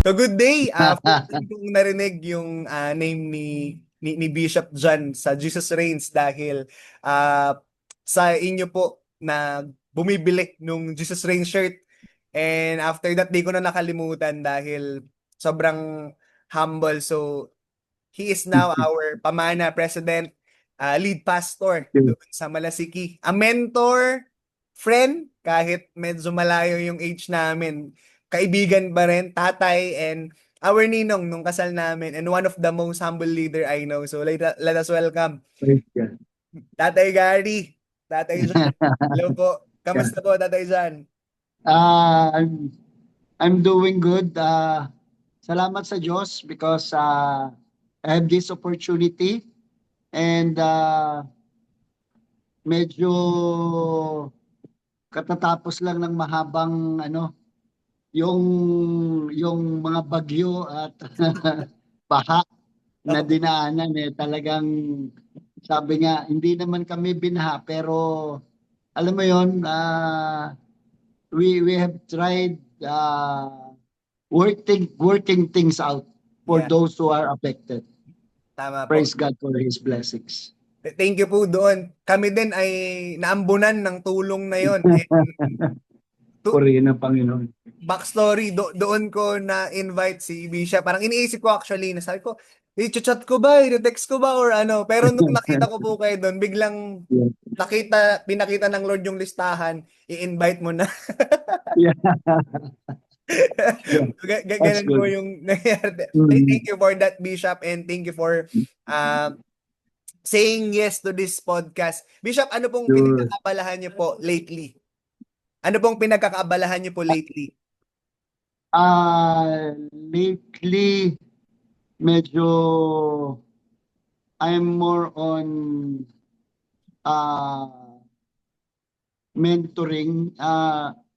So good day. First time kong narinig yung name ni Bishop John sa Jesus Reigns dahil ah, sa inyo po na bumibili nung Jesus Reigns shirt. And after that, di ko na nakalimutan dahil sobrang humble. So he is now our pamana president, lead pastor doon sa Malasiki. A mentor, friend, kahit medyo malayo yung age namin. Kaibigan ba rin, tatay, and our ninong nung kasal namin, and one of the most humble leader I know. So let us welcome Praise God. Tatay Gary, Tatay John. Hello po. Yeah. Kamusta po, Tatay John? Uh, I'm I'm doing good. Salamat sa Diyos because I have this opportunity and medyo katatapos lang ng mahabang yung mga bagyo at baha na Opo. dinaanan talagang sabi nga hindi naman kami binaha pero alam mo yon we have tried working things out for Yeah, those who are affected. tama po. Praise God for His blessings. Thank you po doon. Kami din ay naambunan ng tulong na yon. To, Purihin ang Panginoon. backstory, doon ko na-invite si Bisha. Parang iniisip ko actually, na sabi ko, i-chat ko ba, i-text ko ba, or ano. Pero nung nakita ko po kayo doon, biglang Yeah. pinakita ng Lord yung listahan, i-invite mo na. Yeah. Yeah. That's Ganun po good. yung nangyari. Thank Mhm. you for that, Bishop, and thank you for uh, saying yes to this podcast. Bishop, ano pong Sure. pinagkakabalahan niyo po lately? Ano pong pinagkakaabalahan niyo po lately? Lately, medyo I'm more on uh, mentoring.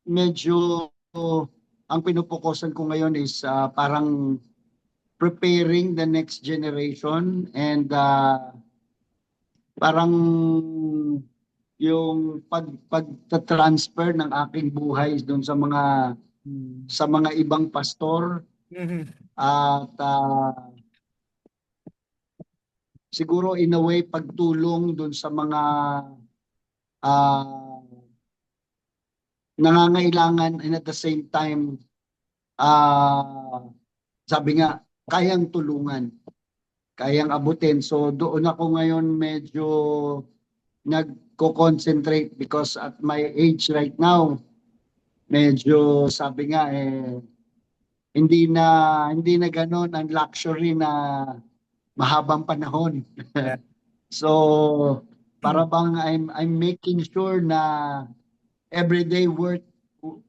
Medyo ang pinupokusan ko ngayon is parang preparing the next generation and parang yung pagta-transfer ng aking buhay doon sa mga ibang pastor Mhm. at siguro in a way pagtulong doon sa mga ah, nangangailangan and at the same time ah, sabi nga kayang tulungan, kayang abutin. So doon ako ngayon medyo nagko-concentrate because at my age right now, medyo sabi nga hindi na ganoon ang luxury na mahabang panahon. Yeah. So para bang I'm making sure na everyday work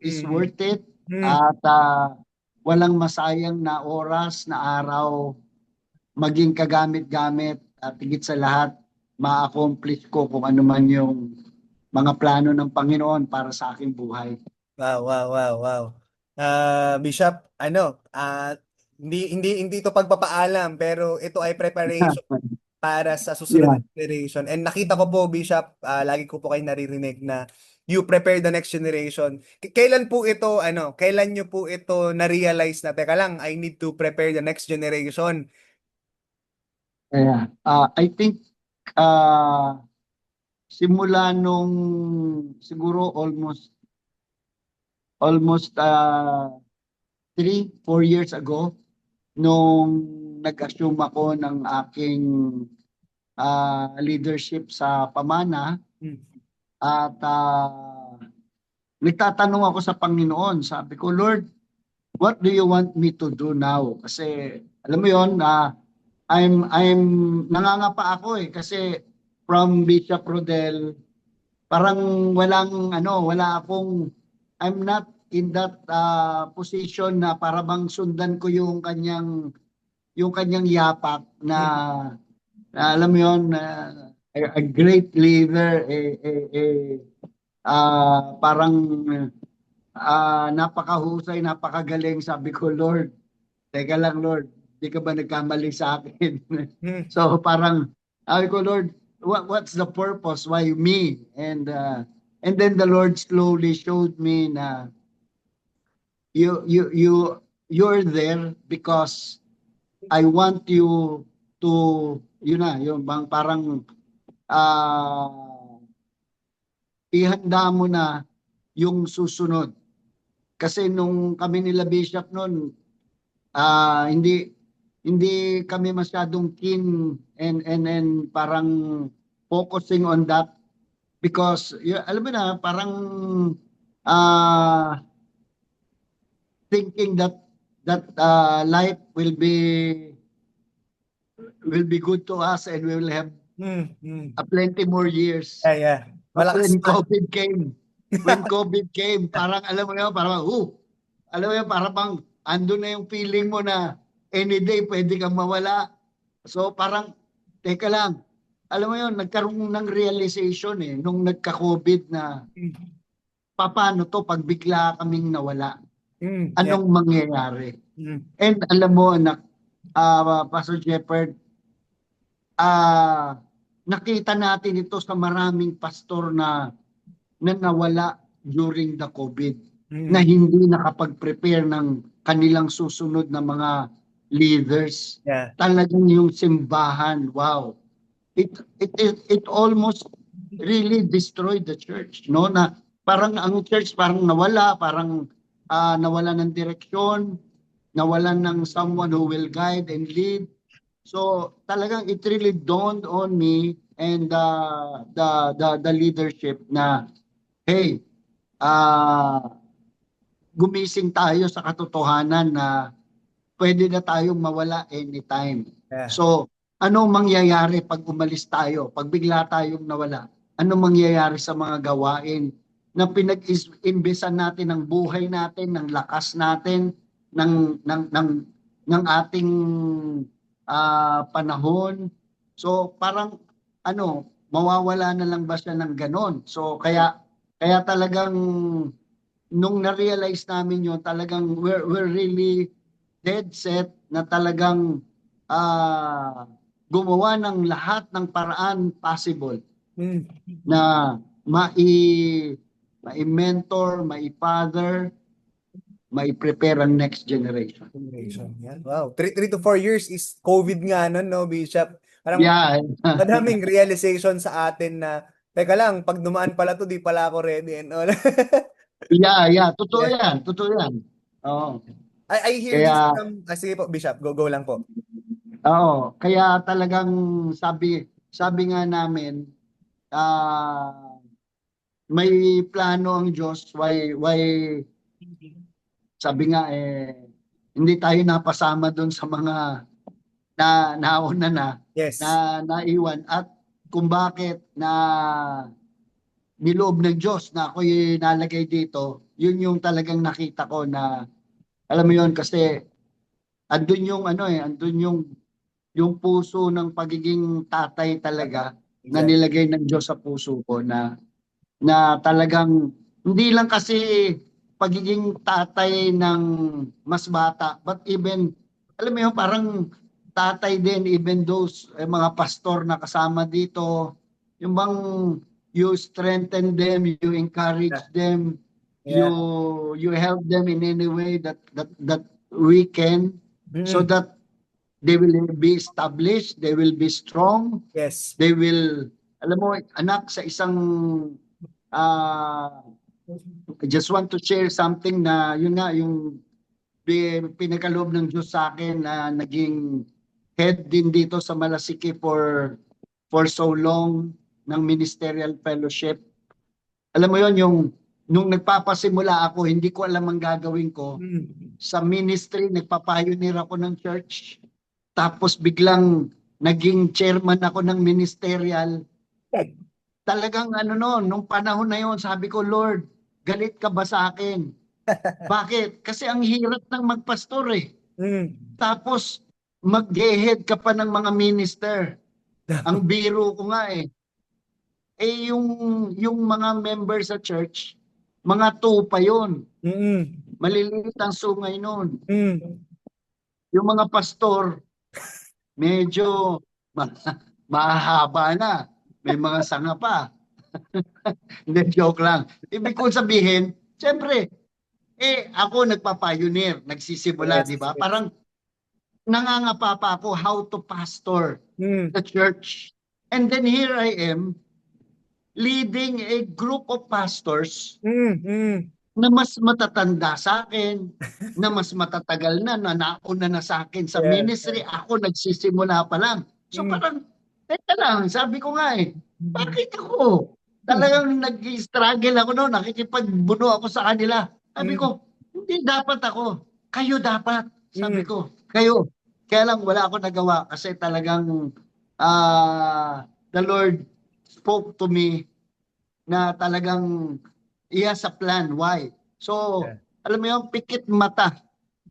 is Mhm. worth it Mhm. at walang masayang na oras na araw maging kagamit-gamit at higit sa lahat ma-accomplish ko kung ano man yung mga plano ng Panginoon para sa aking buhay. Wow, wow, wow, wow. Bishop, hindi ito pagpapaalam, pero ito ay preparation para sa susunod Yeah. na generation. And nakita ko po, Bishop, lagi ko po kayo naririnig na you prepare the next generation. Kailan po ito, kailan nyo po ito na-realize na, teka lang, I need to prepare the next generation? Yeah. I think uh, simula nung siguro almost 3, 4 years ago nung nag-assume ako ng aking leadership sa pamana Hmm. at nagtatanong ako sa Panginoon. Sabi ko, Lord, what do you want me to do now? Kasi alam mo 'yon, I'm nangangapa ako kasi from Bishop Rodel parang wala akong I'm not in that position na para bang sundan ko yung kanyang yapak na, Hmm. alam mo 'yon, a great leader parang napakahusay, napakagaling. Sabi ko, Lord, teka lang Lord, di ka ba nagkamali sa akin? Hmm. So parang, sabi ko, Lord, what's the purpose? Why me? And then the Lord slowly showed me na you you're there because I want you to, yun na, yung bang parang ihanda mo na yung susunod. Kasi nung kami nila Bishop noon, hindi hindi kami masyadong keen and parang focusing on that because alam mo na parang ah thinking that life will be good to us and we will have Mm, mm. plenty more years. Yeah, yeah. But Malakas pa. when COVID came, parang alam mo yun, parang alam mo yun, parang bang andun na yung feeling mo na any day pwede kang mawala. So parang, teka lang, alam mo yun, nagkaroon ng realization nung nagka-COVID na Mm, paano to pag bigla kaming nawala? yeah. Anong mangyayari? Mm, And alam mo, anak, Pastor Shepherd, nakita natin ito sa maraming pastor na nawala during the COVID, na mm, hindi nakapag-prepare ng kanilang susunod na mga leaders. yeah. Talagang yung simbahan, wow. It almost really destroyed the church, no? Na parang ang church parang nawala, parang nawala ng direksyon, nawala ng someone who will guide and lead. So talagang it really dawned on me and the leadership na hey, gumising tayo sa katotohanan na pwede na tayong mawala anytime. Yeah. So, ano mangyayari pag umalis tayo? Pag bigla tayong nawala? Ano mangyayari sa mga gawain na pinag-imbisan natin ng buhay natin, ng lakas natin, ng ating panahon? So, parang mawawala na lang ba siya ng ganon? So, kaya talagang nung na-realize namin yun, talagang we're really dead set na talagang gumawa ng lahat ng paraan possible Mm. na mai-mentor, mai-father, mai-prepare ang next generation. Generation. Yan. Wow. 3 to 4 years is COVID nga nun, no, Bishop? Parang Yeah. madaming realization sa atin na, teka lang, pag dumaan pala to, di pala ako ready and all. Yeah. Totoo Yeah. yan. Totoo yan. Oo. I hear this Kaya, from, sige po, Bishop, go lang po. kaya talagang sabi nga namin, may plano ang Diyos, why sabi nga hindi tayo napasama doon sa mga nauna na Yes. naiwan at kung bakit na niloob ng Diyos na ako'y nalagay dito, yun yung talagang nakita ko na alam mo yun kasi andun yung andun yung puso ng pagiging tatay talaga na Exactly. nilagay ng Diyos sa puso ko na talagang hindi lang kasi pagiging tatay ng mas bata but even alam mo yun parang tatay din even those mga pastor na kasama dito yung bang you strengthen them, you encourage Yeah. them, you Yeah. you help them in any way that we can so Mm. that they will be established, they will be strong, Yes. they will alam mo anak sa isang I just want to share something na yun nga yung pinagkaloob ng Diyos sa akin na naging head din dito sa Malasiki for so long ng ministerial fellowship. Alam mo yon yung nung nagpapasimula ako, hindi ko alam ang gagawin ko. Mm. Sa ministry, nagpapioneer ako ng church. Tapos biglang naging chairman ako ng ministerial. Talagang nung panahon na yon sabi ko, Lord, galit ka ba sa akin? Bakit? Kasi ang hirap ng magpastor eh. Mm. Tapos mag-head ka pa ng mga minister. Ang biro ko nga eh. Yung mga member sa church, mga 2 pa yon. Mm. Maliliit ang sungay noon. Mm. Yung mga pastor, medyo mahahaba na. May mga sanga pa. Hindi, joke lang. Ibig kong sabihin, siyempre, Ako nagpa-pioneer, nagsisimula, Yes, di ba? yes. Parang nangangapa pa ako how to pastor Mm, the church. And then here I am leading a group of pastors mm. na mas matatanda sa akin, na mas matatagal na nauna na sa akin sa Yes, ministry. yes. Ako nagsisimula pa lang. So Mm, parang, teka lang, sabi ko nga mm, bakit ako? Talagang nag-struggle ako noon, nakikipagbuno ako sa kanila. Sabi mm, ko, hindi dapat ako. Kayo dapat. Sabi mm. ko, kayo. Kaya lang wala ako nagawa kasi talagang the Lord spoke to me na talagang he has a plan. Why? So, Yeah. alam mo yung pikit mata.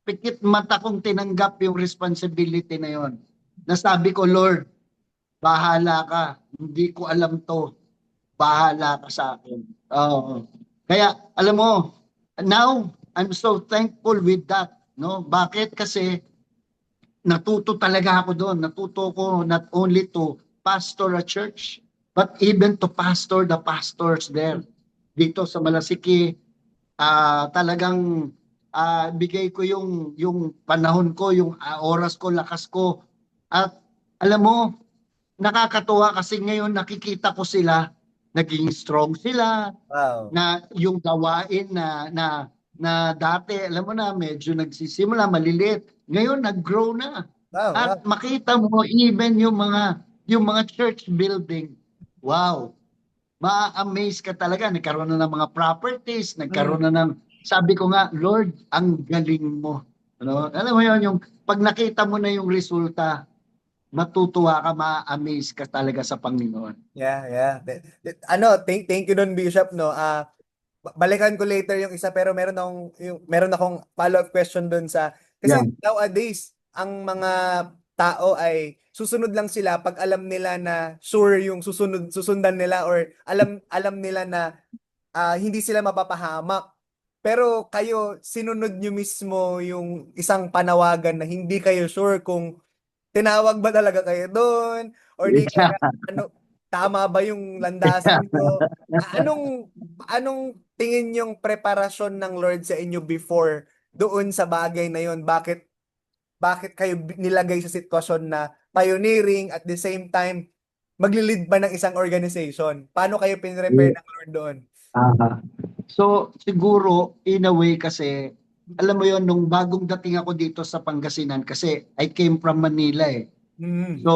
Pikit mata kong tinanggap yung responsibility na yon. Nasabi ko, Lord, bahala ka. Hindi ko alam to. Bahala ka sa akin. Oo. Kaya, alam mo, now, I'm so thankful with that. No? Bakit? Kasi natuto talaga ako doon. Natuto ko not only to pastor a church, but even to pastor the pastors there. Dito sa Malasiki, talagang bigay ko yung panahon ko, yung oras ko, lakas ko. At alam mo, nakakatuwa kasi ngayon nakikita ko sila, naging strong sila, Wow. na yung gawain na dati, alam mo na, medyo nagsisimula, maliliit. Ngayon, nag-grow na. Wow, At wow. makita mo even yung mga church building. Wow, ma-amaze ka talaga. Nagkaroon na ng mga properties, Mm, nagkaroon na ng, sabi ko nga, Lord, ang galing mo. Ano? Alam mo yun, yung pag nakita mo na yung resulta, matutuwa ka, ma-amaze ka talaga sa Panginoon. yeah, yeah. Thank you don Bishop, no. Balikan ko later yung isa pero meron akong follow-up question doon sa kasi Yeah. nowadays ang mga tao ay susunod lang sila pag alam nila na sure yung susundan nila or alam nila na hindi sila mapapahamak. Pero kayo sinunod nyo mismo yung isang panawagan na hindi kayo sure kung tinawag ba talaga kayo doon or di kaya ano tama ba yung landasan nyo? Anong tingin yung preparasyon ng Lord sa inyo before doon sa bagay na yon? Bakit kayo nilagay sa sitwasyon na pioneering at the same time maglilid pa ng isang organization? Paano kayo pinrepare Yeah. ng Lord doon? Aha. So, siguro, in a way kasi, alam mo yon nung bagong dating ako dito sa Pangasinan, kasi I came from Manila eh. Mm. So,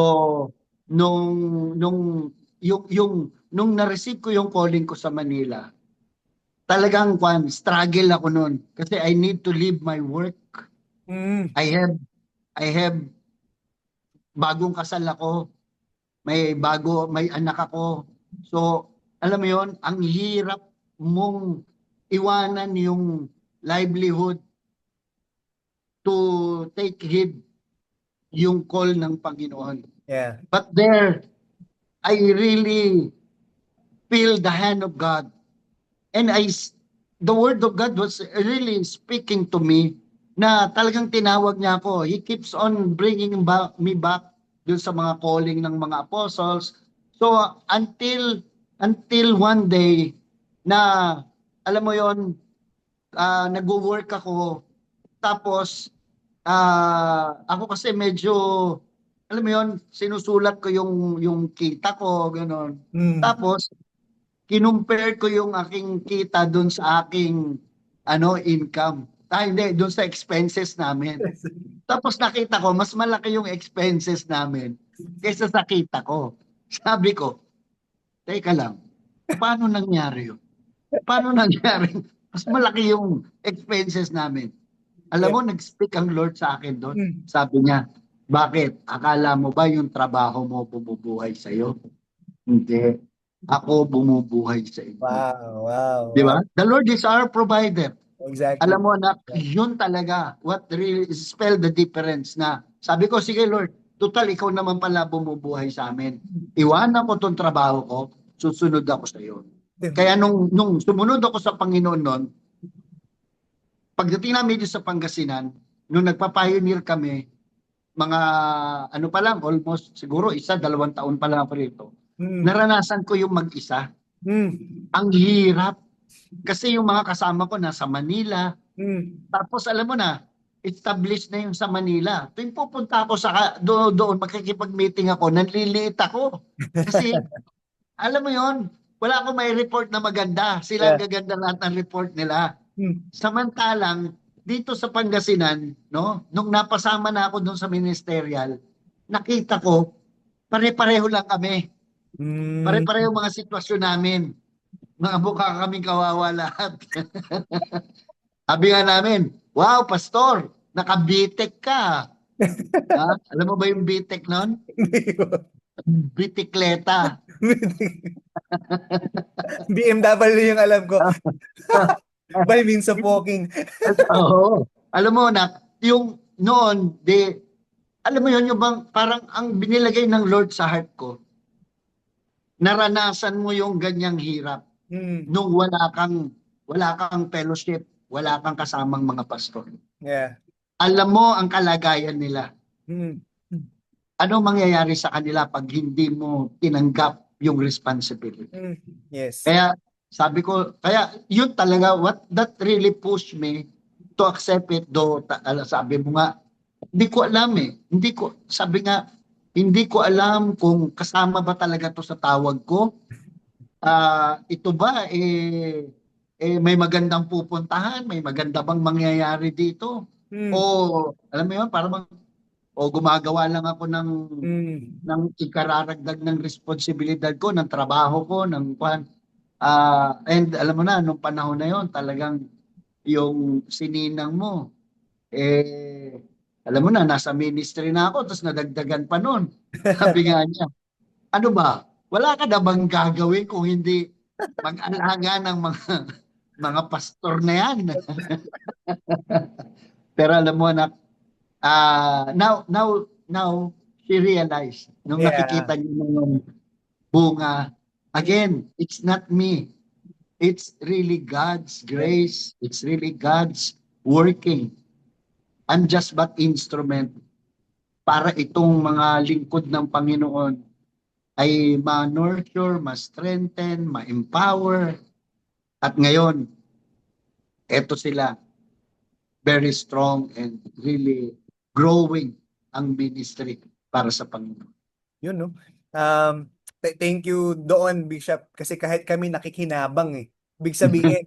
nung, nung na-receive ko yung calling ko sa Manila, talagang struggle ako noon. Kasi I need to leave my work. Mm. I have, I have, bagong kasal ako, may anak ako. So, alam mo yon ang hirap mong iwanan yung livelihood to take heed yung call ng Panginoon. Yeah. But there, I really feel the hand of God. And the word of God was really speaking to me na talagang tinawag niya ako. He keeps on bringing me back dun sa mga calling ng mga apostles. So until one day na alam mo yon nagwo-work ako tapos ako kasi medyo alam mo yon sinusulat ko yung kita ko gano'n. Mm. Tapos kinumpare ko yung aking kita doon sa aking income. Hindi, doon sa expenses namin. Tapos nakita ko, mas malaki yung expenses namin kaysa sa kita ko. Sabi ko, teka lang, paano nangyari yun? Paano nangyari? Mas malaki yung expenses namin. Alam Yeah. mo, nag-speak ang Lord sa akin doon. Mm. Sabi niya, bakit? Akala mo ba yung trabaho mo bumubuhay sa'yo? Hindi. Ako bumubuhay sa inyo. Wow, wow, Di wow. ba? The Lord is our provider. Alam Exactly. mo na, yun talaga, what really spell the difference na, sabi ko, sige Lord, total, ikaw naman pala bumubuhay sa amin. Iwanan ko tong trabaho ko, susunod ako sa iyo. Kaya nung sumunod ako sa Panginoon noon, pagdating namin dito sa Pangasinan, nung nagpa-pioneer kami, mga ano pa lang, almost siguro 1, 2 taon pa lang ako rito, Mm. naranasan ko yung mag-isa. Mm. Ang hirap. Kasi yung mga kasama ko nasa Manila, Tapos alam mo na, established na yung sa Manila. Tuwing pupunta ako doon, makikipag-meeting ako, nanliliit ako. Kasi alam mo yon, wala akong may report na maganda. Sila ang Yeah. gaganda lahat ng report nila. Mm. Samantalang dito sa Pangasinan, no, nung napasama na ako doon sa ministerial, nakita ko pare-pareho lang kami. Mm. Pare-pareho mga sitwasyon namin. Mga mukha kaming kawawa lahat. Sabi nga namin, wow, pastor, naka-BTEC ka. Ha? Alam mo ba yung BTEC nun? Bitikleta. BMW yung alam ko. By means of walking. Oo. Alam mo na, yung noon, alam mo yun, yung bang, parang ang binilagay ng Lord sa heart ko, naranasan mo yung ganyang hirap Mm. nung wala kang fellowship, wala kang kasamang mga pastor. Yeah. Alam mo ang kalagayan nila. Mm. Ano mangyayari sa kanila pag hindi mo tinanggap yung responsibility? Mm. Yes. Kaya sabi ko, kaya yun talaga, what that really pushed me to accept it, though sabi mo nga, hindi ko alam eh. Sabi nga, hindi ko alam kung kasama ba talaga to sa tawag ko. Ito ba, may magandang pupuntahan, may maganda bang mangyayari dito? O, Mm. alam mo yun, parang, o gumagawa lang ako Mm. ng ikararagdag ng responsibilidad ko, ng trabaho ko, ng kwan. And alam mo na, nung panahon na yon talagang yung sininang mo, alam mo na, nasa ministry na ako, tapos nadagdagan pa nun. Sabi nga niya, ano ba, wala ka na bang gagawin kung hindi mag-alaga ng mga pastor na yan? Pero alam mo na, now, she realized, nung Yeah. nakikita niyo yung bunga, again, it's not me. It's really God's Yeah. grace. It's really God's working. I'm just but instrument para itong mga lingkod ng Panginoon ay ma-nurture, ma-strengthen, ma-empower. At ngayon, eto sila, very strong and really growing ang ministry para sa Panginoon. Yun, no? Thank you doon, Bishop, kasi kahit kami nakikinabang eh. Ibig sabihin,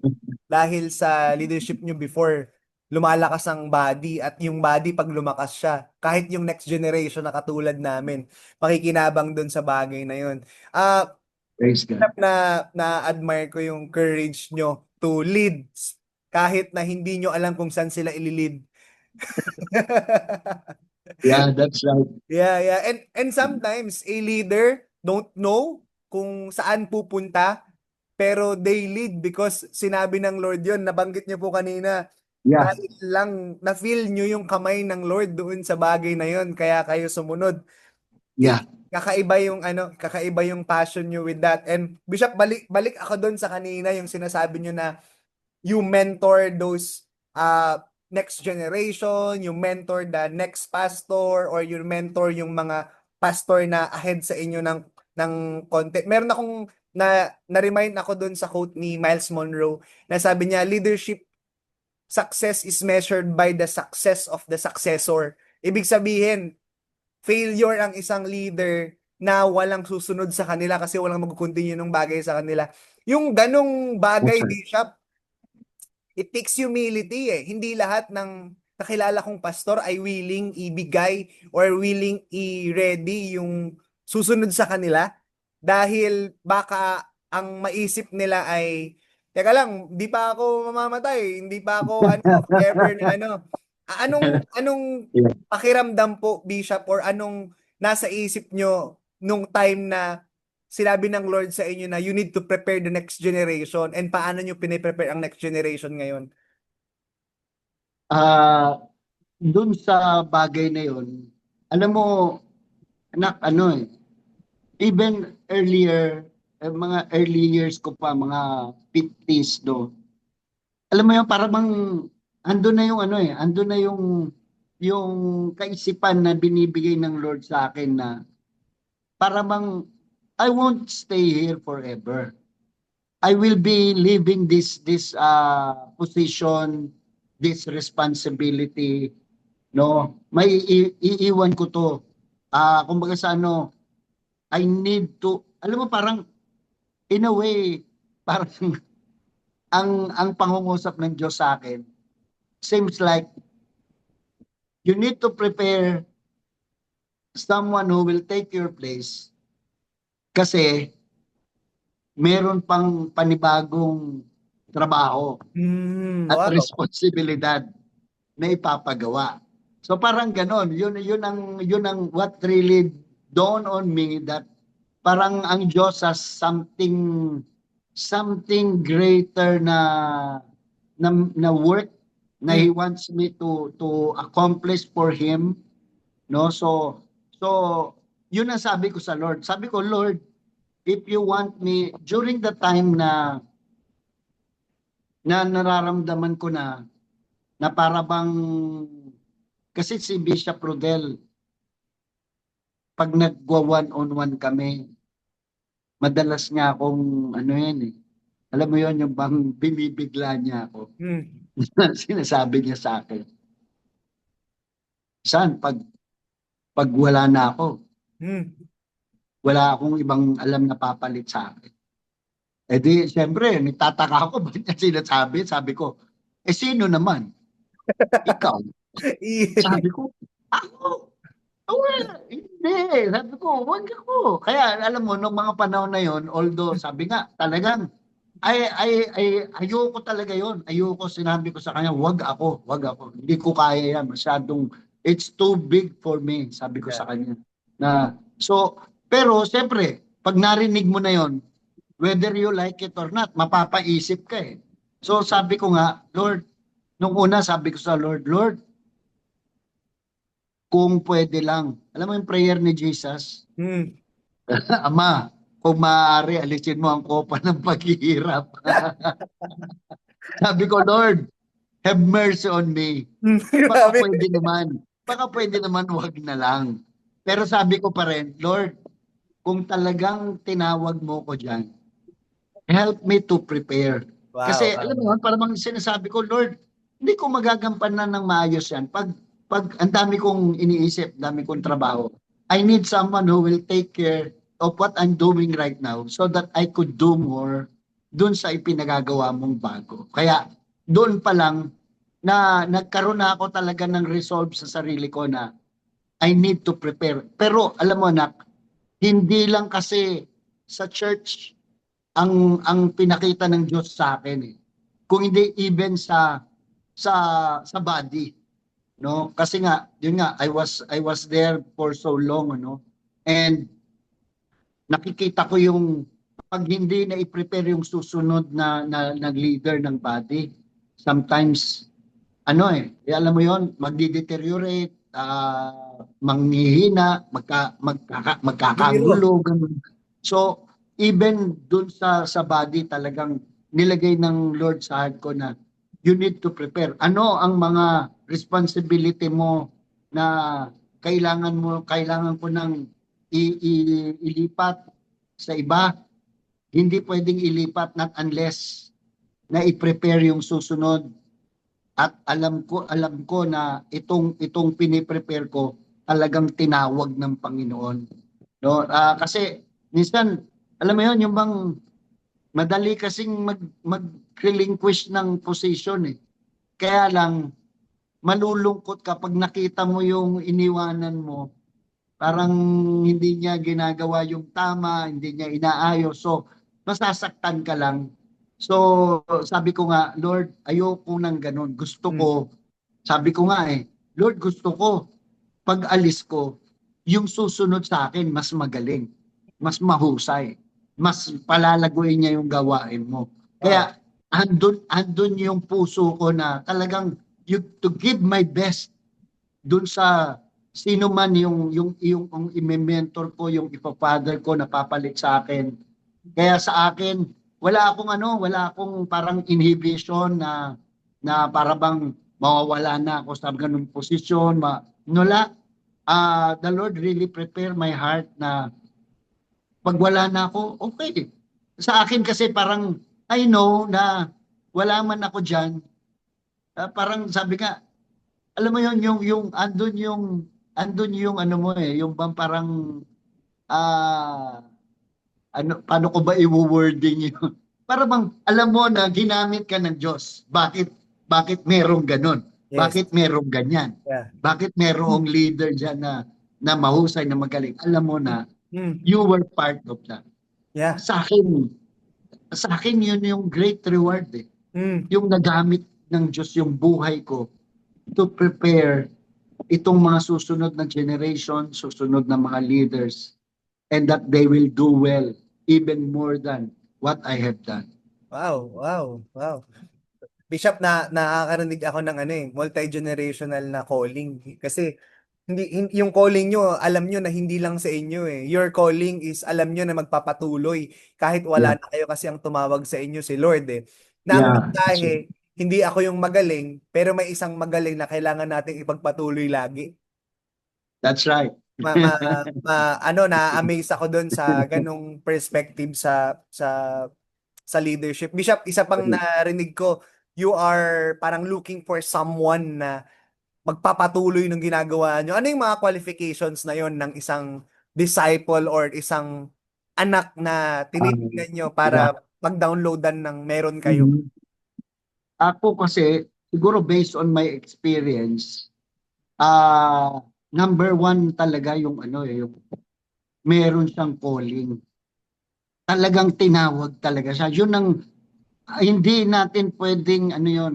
dahil sa leadership nyo before, lumalakas ang body at yung body pag lumakas siya, kahit yung next generation na katulad namin, makikinabang doon sa bagay na yun. Ah, Praise God. na-admire ko yung courage nyo to lead kahit na hindi nyo alam kung saan sila ililid. Yeah, that's right. Yeah, yeah. And sometimes a leader don't know kung saan pupunta, pero they lead because sinabi ng Lord yon, nabanggit niyo po kanina, Yeah, dahil lang na-feel niyo yung kamay ng Lord doon sa bagay na yon, kaya kayo sumunod. yeah. Kakaiba yung kakaiba yung passion niyo with that. And Bishop, balik ako doon sa kanina yung sinasabi niyo na you mentor those next generation, you mentor the next pastor, or you mentor yung mga pastor na ahead sa inyo ng konti. Meron akong na-remind ako dun sa quote ni Miles Monroe na sabi niya, leadership success is measured by the success of the successor. Ibig sabihin, failure ang isang leader na walang susunod sa kanila kasi walang mag-continue ng bagay sa kanila. Yung ganong That's bagay, right. Bishop, it takes humility eh. Hindi lahat ng nakilala kong pastor ay willing ibigay or willing i-ready yung susunod sa kanila dahil baka ang maisip nila ay teka lang, hindi pa ako mamamatay, hindi pa ako ever na anong Yeah. pakiramdam po, Bishop, or anong nasa isip nyo nung time na sinabi ng Lord sa inyo na you need to prepare the next generation, and paano nyo piniprepare ang next generation ngayon? Ah, Dun sa bagay na yon, alam mo, anak, even earlier, mga early years ko pa, mga 50s do. Alam mo yun, parang andun na yung andun na yung kaisipan na binibigay ng Lord sa akin na para bang I won't stay here forever. I will be leaving this position, this responsibility, no? May iiwan ko to. Kumbaga sa ano, I need to, alam mo parang, in a way, parang ang pangungusap ng Diyos sa akin, seems like, you need to prepare someone who will take your place kasi meron pang panibagong trabaho at Wow. responsibilidad na ipapagawa. So parang ganon, yun ang what really dawned on me, that parang ang Diyos has something greater na work na Mm, He wants me to accomplish for Him, no? So yun ang sabi ko sa Lord. Sabi ko, Lord, if you want me during the time na nararamdaman ko na para bang, kasi si Bishop Rodel, pag nagwa one-on-one kami, madalas niya akong ano yan eh. Alam mo yon, yung bang binibigla niya ako. mm, Sinasabi niya sa akin, saan pag wala na ako, mm. wala akong ibang alam na papalit sa akin. Eh di, siyempre, nagtataka ako, ba't niya sinasabi? Sabi ko, eh sino naman? Ikaw. Sabi ko, ako. Wala, hindi. Sabi ko, wag ako. Kaya alam mo, nung mga panahon na yon, although sabi nga, talagang, ayoko talaga yon. Ayoko, sinabi ko sa kanya, wag ako, wag ako. Hindi ko kaya yan. Masyadong, it's too big for me, sabi ko Yeah. sa kanya. Pero siyempre, pag narinig mo na yon, whether you like it or not, mapapaisip ka eh. So sabi ko nga, Lord, nung una sabi ko sa Lord, Lord, kung pwede lang. Alam mo yung prayer ni Jesus? Mm. Ama, kung maaari, alisin mo ang kopa ng paghihirap. Sabi ko, Lord, have mercy on me. Grabe. Baka pwede naman, wag na lang. Pero sabi ko pa rin, Lord, kung talagang tinawag mo ko dyan, help me to prepare. Wow. Kasi alam mo, parang sinasabi ko, Lord, hindi ko magagampanan ng maayos yan. Pag ang dami kong iniisip, dami kong trabaho, I need someone who will take care of what I'm doing right now so that I could do more dun sa ipinagagawa mong bago. Kaya doon pa lang na nagkaroon na ako talaga ng resolve sa sarili ko na I need to prepare. Pero alam mo anak, hindi lang kasi sa church ang pinakita ng Diyos sa akin eh. Kung hindi even sa body, no? Kasi nga, yun nga, I was there for so long, no? And nakikita ko yung pag hindi na i-prepare yung susunod na leader ng body, sometimes ano alam mo yon, magdi-deteriorate, manghihina, Biro. magkakagulo, ganun. So, even dun sa body talagang nilagay ng Lord sa heart ko na you need to prepare. Ano ang mga responsibility mo na kailangan ko nang ilipat sa iba? Hindi pwedeng ilipat not unless na i-prepare yung susunod, at alam ko na itong piniprepare ko talagang tinawag ng Panginoon, no? Kasi minsan alam mo yon, yung bang madali kasing mag-relinquish ng position eh. Kaya lang malulungkot kapag nakita mo yung iniwanan mo, parang hindi niya ginagawa yung tama, hindi niya inaayos. So, masasaktan ka lang. So, sabi ko nga, Lord, ayoko nang ganun. Gusto ko, Mm. sabi ko nga Lord, gusto ko, pag alis ko, yung susunod sa akin, mas magaling, mas mahusay, mas palalaguin niya yung gawain mo. Wow. Kaya, andun yung puso ko na talagang to give my best dun sa sino man yung i-mentor ko, yung ipa-father ko na papalit sa akin. Kaya sa akin, wala akong parang inhibition na para bang mawawala na ako sa ganung posisyon. Nula, the Lord really prepare my heart na pag wala na ako, okay. Sa akin kasi parang I know na wala man ako dyan, Parang sabi nga, alam mo yon, yung andun yung ano mo eh, yung bang parang ah ano, paano ko ba i-wording yun? Para bang alam mo na ginamit ka ng Diyos. Bakit merong ganun? Yes. Bakit merong ganyan? Yeah. Bakit merong leader diyan na mahusay, na magaling? Alam mo na Mm. you were part of that. Yeah. Sa akin, sa akin yun yung great reward eh. Mm. Yung nagamit ng Diyos yung buhay ko to prepare itong mga susunod na generation, susunod na mga leaders, and that they will do well even more than what I have done. Wow, wow, wow. Bishop, nakakarinig ako ng ano eh, multi-generational na calling. Kasi yung calling nyo, alam nyo na hindi lang sa inyo eh. Your calling is alam nyo na magpapatuloy kahit Yeah, wala na kayo kasi ang tumawag sa inyo si Lord eh. Na ang yeah, that's right. mensahe, hindi ako yung magaling, pero may isang magaling na kailangan nating ipagpatuloy lagi. That's right. Ano, na-amaze ako doon sa ganong perspective sa leadership. Bishop, isa pang narinig ko, you are parang looking for someone na magpapatuloy ng ginagawa nyo. Ano yung mga qualifications na yon ng isang disciple or isang anak na tinitingnan nyo Yeah. para pag-downloadan ng meron kayo? Mhm. Ako kasi, siguro based on my experience, number one talaga yung ano eh, yung meron siyang calling. Talagang tinawag talaga siya. Yun ang hindi natin pwedeng ano yun,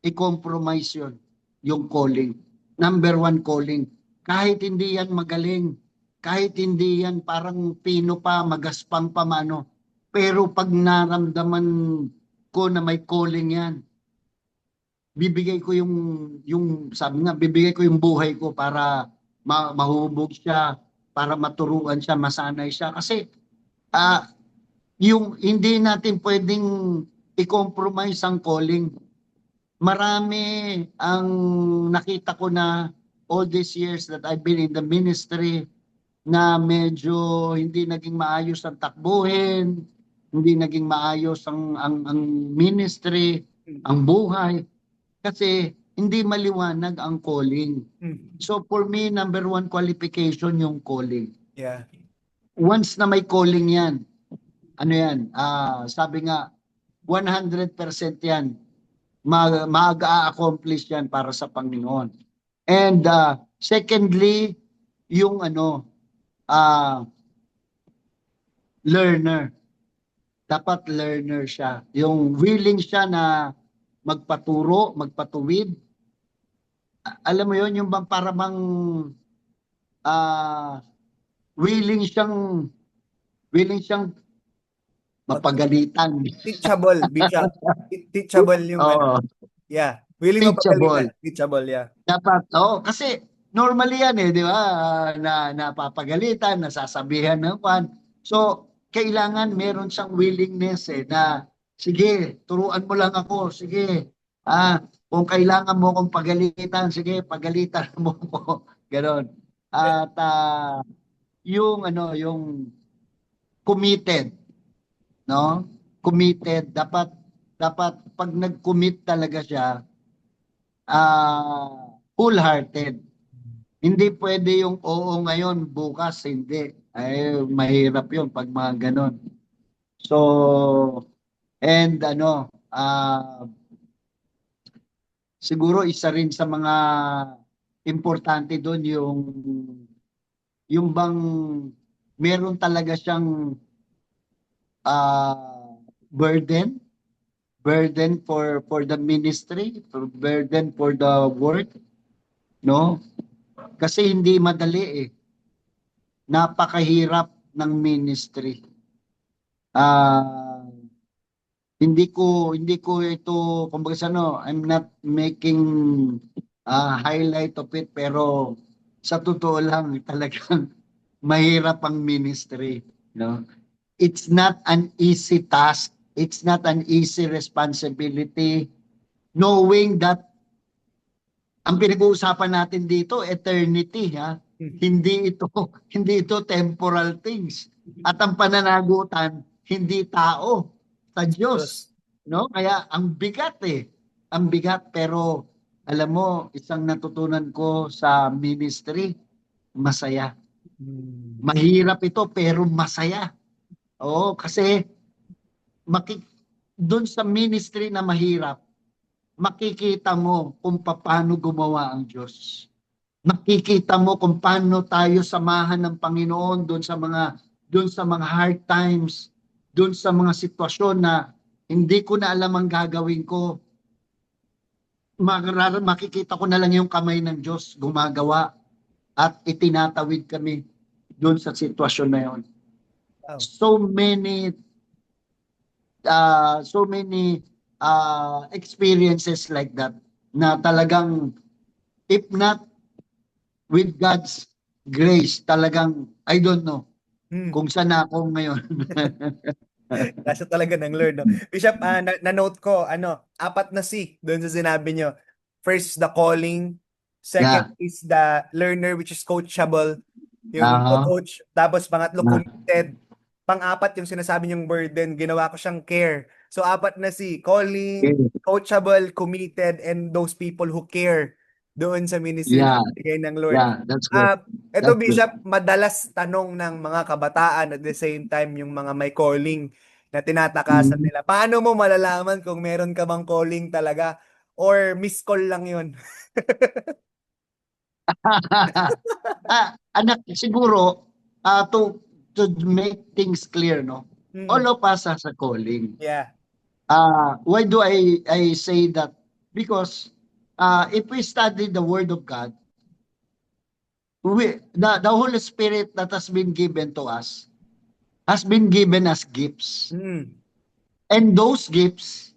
i-compromise yun, yung calling. Number one calling. Kahit hindi yan magaling, kahit hindi yan parang pino pa, magaspang pa mano, pero pag naramdaman ko na may calling yan, bibigay ko yung sabi nga, bibigay ko yung buhay ko para mahubog siya, para maturuan siya, masanay siya. Kasi ah yung hindi natin pwedeng i-compromise ang calling. Marami ang nakita ko na all these years that I've been in the ministry na medyo hindi naging maayos ang takbuhin, hindi naging maayos ang ministry, ang buhay, kasi hindi maliwanag ang calling. Mm. So for me, number one qualification yung calling. Yeah. Once na may calling yan, ano yan, sabi nga, 100% yan, mag-a-accomplish yan para sa Panginoon. And secondly, yung ano, learner. Dapat learner siya. Yung willing siya na magpaturo, magpatuwid. Alam mo yon, yung bang para bang ah, willing siyang willing siyang Mag- mapagalitan. Teachable, Bishop. Teachable yung ano. Oo, Yeah. Willing teachable. mapagalitan. Teachable, yeah. Dapat, kasi normally yan eh, di ba? Na napapagalitan, nasasabihan ng kwan. So, kailangan meron siyang willingness eh, na sige, turuan mo lang ako, sige. Kung kailangan mo akong pagalitan, sige, pagalitan mo ko. Ganon. At yung ano, yung committed, no? Committed, dapat pag nag-commit talaga siya, wholehearted. Hindi pwede yung oo ngayon, bukas hindi. Ay, mahirap yun pag mga ganon. So, and ano, siguro isa rin sa mga importante doon yung bang meron talaga siyang burden, burden for the ministry, burden for the work, no? Kasi hindi madali eh. Napakahirap ng ministry. Hindi ko ito, kumbaga sa ano, I'm not making highlight of it, pero sa totoo lang talagang mahirap ang ministry, no? It's not an easy task. It's not an easy responsibility, knowing that ang pinag-uusapan natin dito eternity, ha. Hindi ito hindi ito temporal things. At ang pananagutan hindi tao, sa Diyos, Yes. no? Kaya ang bigat eh. ang bigat, pero alam mo, isang natutunan ko sa ministry, masaya. Mm. Mahirap ito pero masaya. Oo, kasi maki doon sa ministry na mahirap, makikita mo kung paano gumawa ang Diyos. Makikita mo kung paano tayo samahan ng Panginoon doon sa mga hard times, doon sa mga sitwasyon na hindi ko na alam ang gagawin ko. Makikita ko na lang yung kamay ng Diyos gumagawa at itinatawid kami doon sa sitwasyon na yon. Wow. So many experiences like that na talagang, if not with God's grace, talagang I don't know Mm. kung saan ako ngayon. Nasa talaga ng Lord, no? Bishop, na-note ko, apat na C doon sa sinabi nyo. First is the calling. Second Yeah. is the learner, which is coachable. Yung Uh, coach. Tapos pangatlo, na, committed. Pang-apat, yung sinasabi nyong burden, ginawa ko siyang care. So, apat na C. Calling, coachable, committed, and those people who care doon sa ministry na yeah, bigay ng Lord. yeah, that's good. Ito, That's good. Bishop, madalas tanong ng mga kabataan at the same time yung mga may calling na tinatakasan Mm. nila. Paano mo malalaman kung meron ka bang calling talaga or miss call lang yun? Anak, siguro, to make things clear, no? All Mm, of us has a calling. yeah. Why do I say that? Because if we study the Word of God, the Holy Spirit that has been given to us has been given as gifts. Mm, And those gifts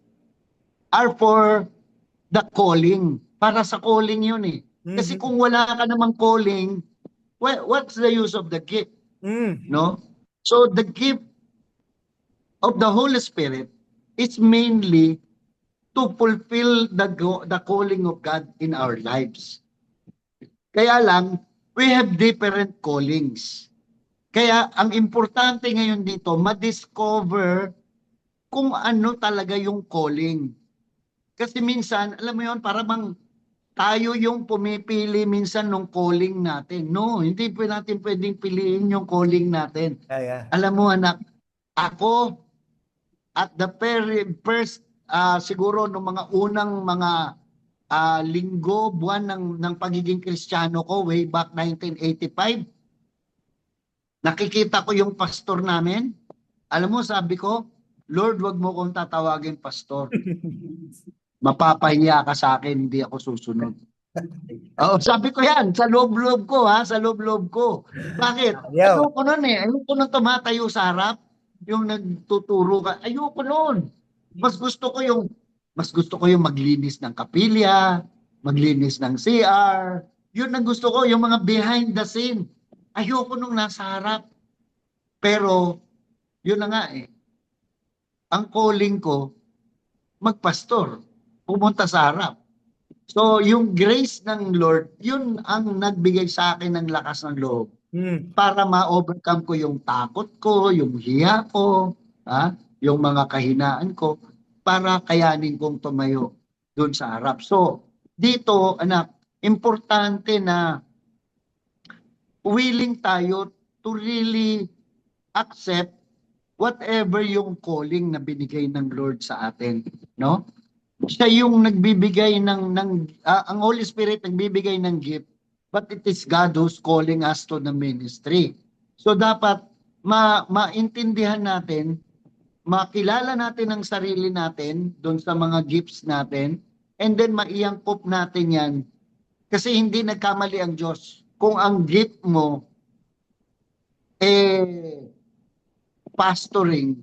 are for the calling. Para sa calling yun eh. Kasi mhm, kung wala ka namang calling, what's the use of the gift? mm, No? So the gift of the Holy Spirit is mainly to fulfill the calling of God in our lives. Kaya lang, we have different callings. Kaya ang importante ngayon dito, ma-discover kung ano talaga yung calling. Kasi minsan, alam mo yun, para bang tayo yung pumipili minsan ng calling natin. No, hindi po natin pwedeng piliin yung calling natin. yeah. Alam mo anak, ako at the very first, siguro nung mga unang mga linggo, buwan ng pagiging Kristiyano ko way back 1985, nakikita ko yung pastor namin. Alam mo, sabi ko, Lord, wag mo kong tatawagin pastor. Mapapahiya ka sa akin, hindi ako susunod. Oh, sabi ko yan, sa loob-loob ko ha, sa loob-loob ko. Bakit? Ayaw. Ayoko nun eh. Ayoko nun tumatayo sa harap, yung nagtuturo ka. Ayoko nun. Mas gusto ko yung maglinis ng kapilya, maglinis ng CR. Yun ang gusto ko, yung mga behind the scene. Ayoko nung nasa harap. Pero, yun na nga eh. Ang calling ko, magpastor. Pumunta sa harap. So, yung grace ng Lord, yun ang nagbigay sa akin ng lakas ng loob Mm, para ma-overcome ko yung takot ko, yung hiya ko, yung mga kahinaan ko, para kayanin kong tumayo doon sa harap. So, dito, anak, importante na willing tayo to really accept whatever yung calling na binigay ng Lord sa atin, no? Siya yung nagbibigay ang Holy Spirit nagbibigay ng gift, but it is God who's calling us to the ministry. So dapat maintindihan natin, makilala natin ang sarili natin doon sa mga gifts natin, and then maiangkop natin yan. Kasi hindi nagkamali ang Diyos. Kung ang gift mo pastoring,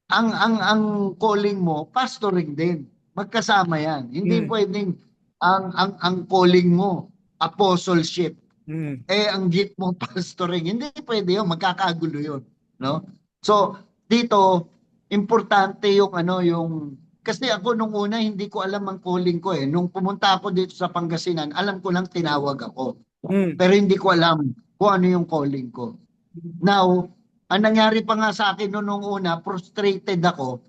ang calling mo pastoring din. Magkasama 'yan. Hindi mm, pwedeng ang calling mo apostleship, mm. ang gift mo pastoring. Hindi pwede 'yun, magkakagulo 'yun, no? So, dito importante yung yung kasi ako nung una hindi ko alam ang calling ko eh. Nung pumunta ako dito sa Pangasinan, alam ko lang tinawag ako. Mm. Pero hindi ko alam kung ano yung calling ko. Now, ang nangyari pa nga sa akin noong una, frustrated ako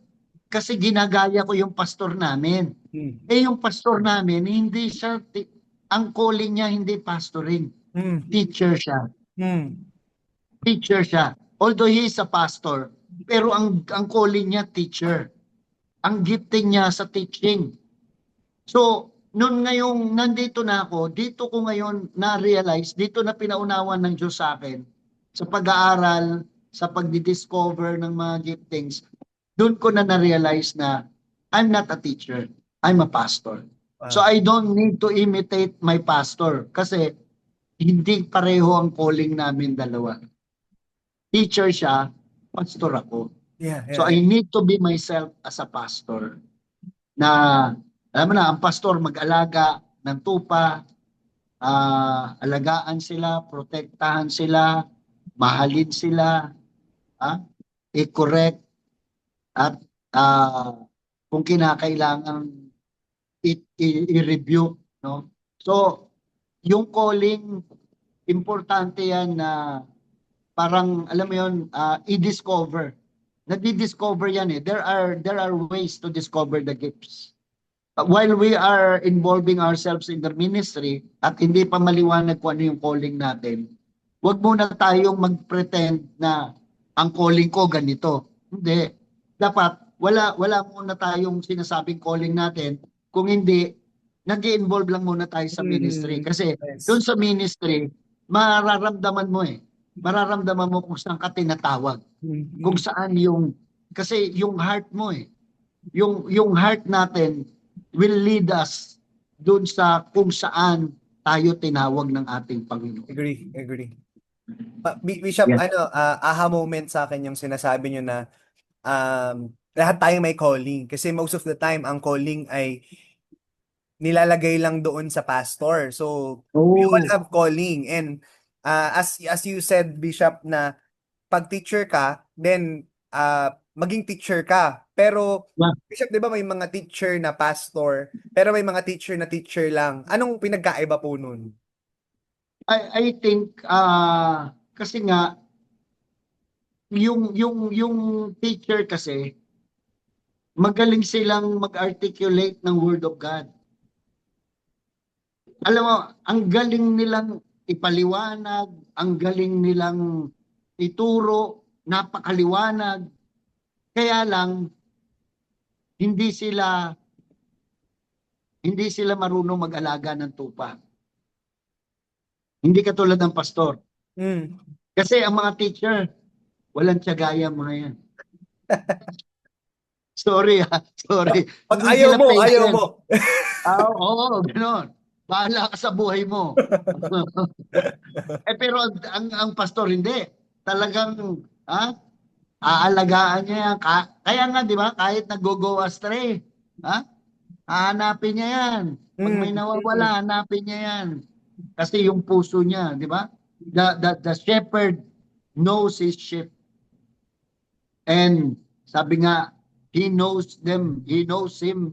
kasi ginagaya ko yung pastor namin. Mm. Eh yung pastor namin, hindi siya, ang calling niya hindi pastoring. Mm. Teacher siya. Mm. Teacher siya. Although he is a pastor, pero ang calling niya teacher. Ang gifting niya sa teaching. So, noon ngayong nandito na ako, dito ko ngayon na-realize, dito na pinaunawan ng Diyos sa akin, sa pag-aaral, sa pagdi-discover ng mga giftings, doon ko na-realize na I'm not a teacher, I'm a pastor. So Wow. I don't need to imitate my pastor kasi hindi pareho ang calling namin dalawa. Teacher siya, pastor ako. Yeah, So yeah, I yeah. need to be myself as a pastor na alam mo na, ang pastor mag-alaga ng tupa, alagaan sila, protektahan sila, mahalin sila, i-correct at kung kinakailangan i-review, no? So, yung calling, importante yan na parang alam mo yun, i-discover. Nadi-discover yan eh. There are ways to discover the gifts. While we are involving ourselves in the ministry at hindi pa maliwanag kung ano yung calling natin, wag muna tayong mag-pretend na ang calling ko ganito. Hindi. Dapat wala muna tayong sinasabing calling natin kung hindi nag-involve lang muna tayo sa ministry. Mm. Kasi doon Yes. sa ministry, mararamdaman mo eh. Mararamdaman mo kung saan ka tinatawag. Kung Mm. saan yung, kasi yung heart mo eh. Yung heart natin will lead us doon sa kung saan tayo tinawag ng ating Panginoon. Agree, agree. Bishop, Yes. ano, aha moment sa akin yung sinasabi nyo na lahat tayo may calling. Kasi most of the time, ang calling ay nilalagay lang doon sa pastor. So, we all Oh, have calling. And as you said, Bishop, na pag teacher ka, then maging teacher ka. Pero, yeah. Bishop, di ba may mga teacher na pastor, pero may mga teacher na teacher lang. Anong pinagkaiba po nun? I think kasi nga yung teacher kasi magaling silang mag-articulate ng word of God. Alam mo, ang galing nilang ipaliwanag, ang galing nilang ituro, napakaliwanag. Kaya lang hindi sila marunong mag-alaga ng tupa. Hindi katulad ng pastor. Mm. Kasi ang mga teacher, walang tiyagaya mga yan. Sorry sorry. Pag Hindi ayaw sila mo, ayaw patient. mo. Oo, gano'n. Bahala ka sa buhay mo. Pero ang pastor hindi. Talagang aalagaan niya yan. Kaya nga, di ba, kahit nag-go astray, hahanapin niya yan. Pag may Mm. Mm. nawawala, hanapin niya yan. Kasi yung puso niya, di ba? The shepherd knows his sheep. And sabi nga, he knows them, he knows them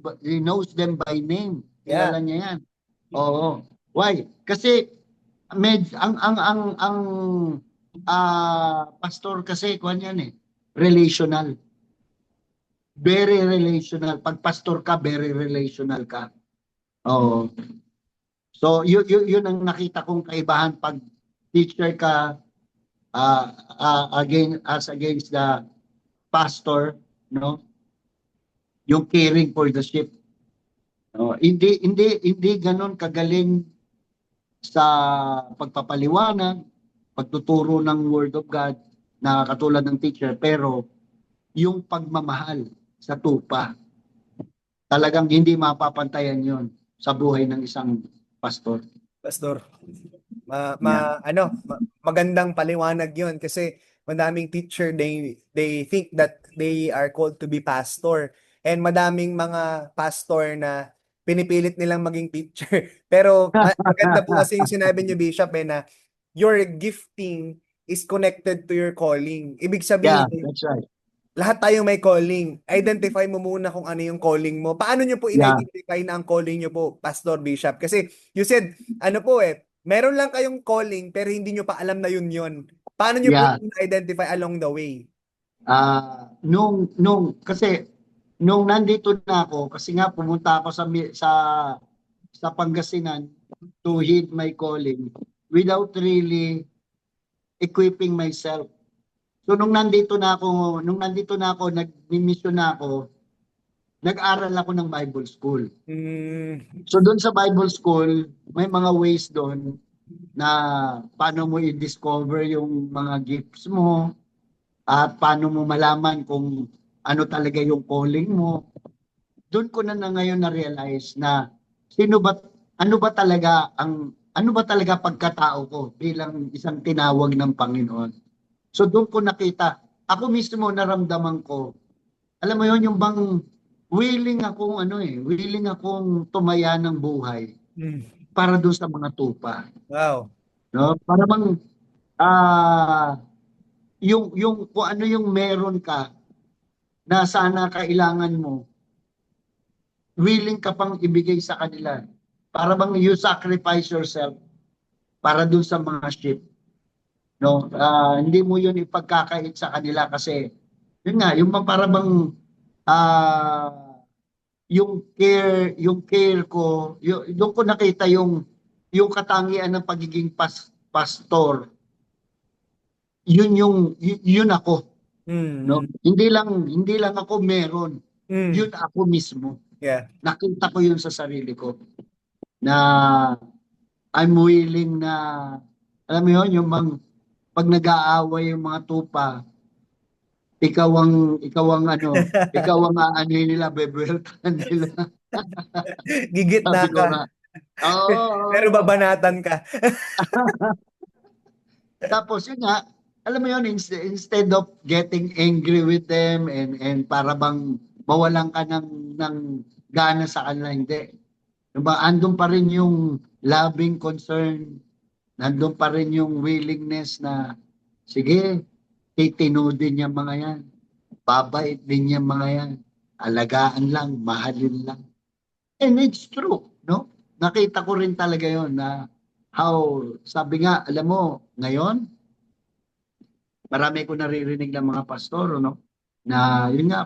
by name. Yeah. Kilala niya yan. Oo. Why? Kasi ang pastor kasi kuan yan eh, relational. Very relational. Pag pastor ka, very relational ka. Oo. So yun ang nakita kong kaibahan pag teacher ka against the pastor, no? Yung caring for the sheep. No? Hindi ganoon kagaling sa pagpapaliwanag, pagtuturo ng word of God na katulad ng teacher, pero yung pagmamahal sa tupa, talagang hindi mapapantayan yon sa buhay ng isang pastor. Pastor. Yeah. Magandang paliwanag 'yon kasi madaming teacher they think that they are called to be pastor and madaming mga pastor na pinipilit nilang maging teacher. Pero maganda po kasi yung sinabi niyo Bishop na your gifting is connected to your calling. Ibig Yeah, sabihin, that's right. lahat tayo may calling. Identify mo muna kung ano yung calling mo. Paano nyo po Yeah. in-identify na ang calling nyo po, Pastor Bishop? Kasi you said, ano po meron lang kayong calling pero hindi nyo pa alam na yun yun. Paano nyo po Yeah. na-identify along the way? Nung kasi nung nandito na ako, kasi nga pumunta ako sa Pangasinan to heed my calling without really equipping myself. So nung nandito na ako, nag-mission na ako, nag-aral ako ng Bible school. Mm. So doon sa Bible school, may mga ways doon na paano mo i-discover yung mga gifts mo at paano mo malaman kung ano talaga yung calling mo. Doon ko na ngayon na-realize na sino ba ano ba talaga pagkatao ko bilang isang tinawag ng Panginoon. So doon ko nakita, ako mismo naramdaman ko, alam mo yon yung bang willing akong tumaya ng buhay Mm. para doon sa mga tupa, Wow. no? Para bang ah yung kung ano yung meron ka na sana kailangan mo, willing ka pang ibigay sa kanila. Para bang you sacrifice yourself para dun sa mga sheep. No? Hindi mo yun ipagkakait sa kanila kasi yun nga, yung para bang ah, yung care ko, doon ko nakita yung katangian ng pagiging pastor. Yun ako, no? Mm. Hindi lang ako meron. Yun Mm. ako mismo. Yeah. Nakita ko yun sa sarili ko na I'm willing na, alam mo yun, pag nag-aaway yung mga tupa, ikaw ang aanuhin nila, bebeltan nila. Gigit na Sabi ko ka. nga, oo, Pero oo. babanatan ka. Tapos yun nga, alam mo yun, instead of getting angry with them and para bang mawalan ka ng gana sa kanila, hindi. Diba, andun pa rin yung loving concern, nandun pa rin yung willingness na, sige, titinudin yung mga yan. Babait din yung mga yan. Alagaan lang, mahalin lang. And it's true, no? Nakita ko rin talaga yon na sabi nga, alam mo, ngayon, marami ko naririnig ng mga pastor, no? Na yun nga,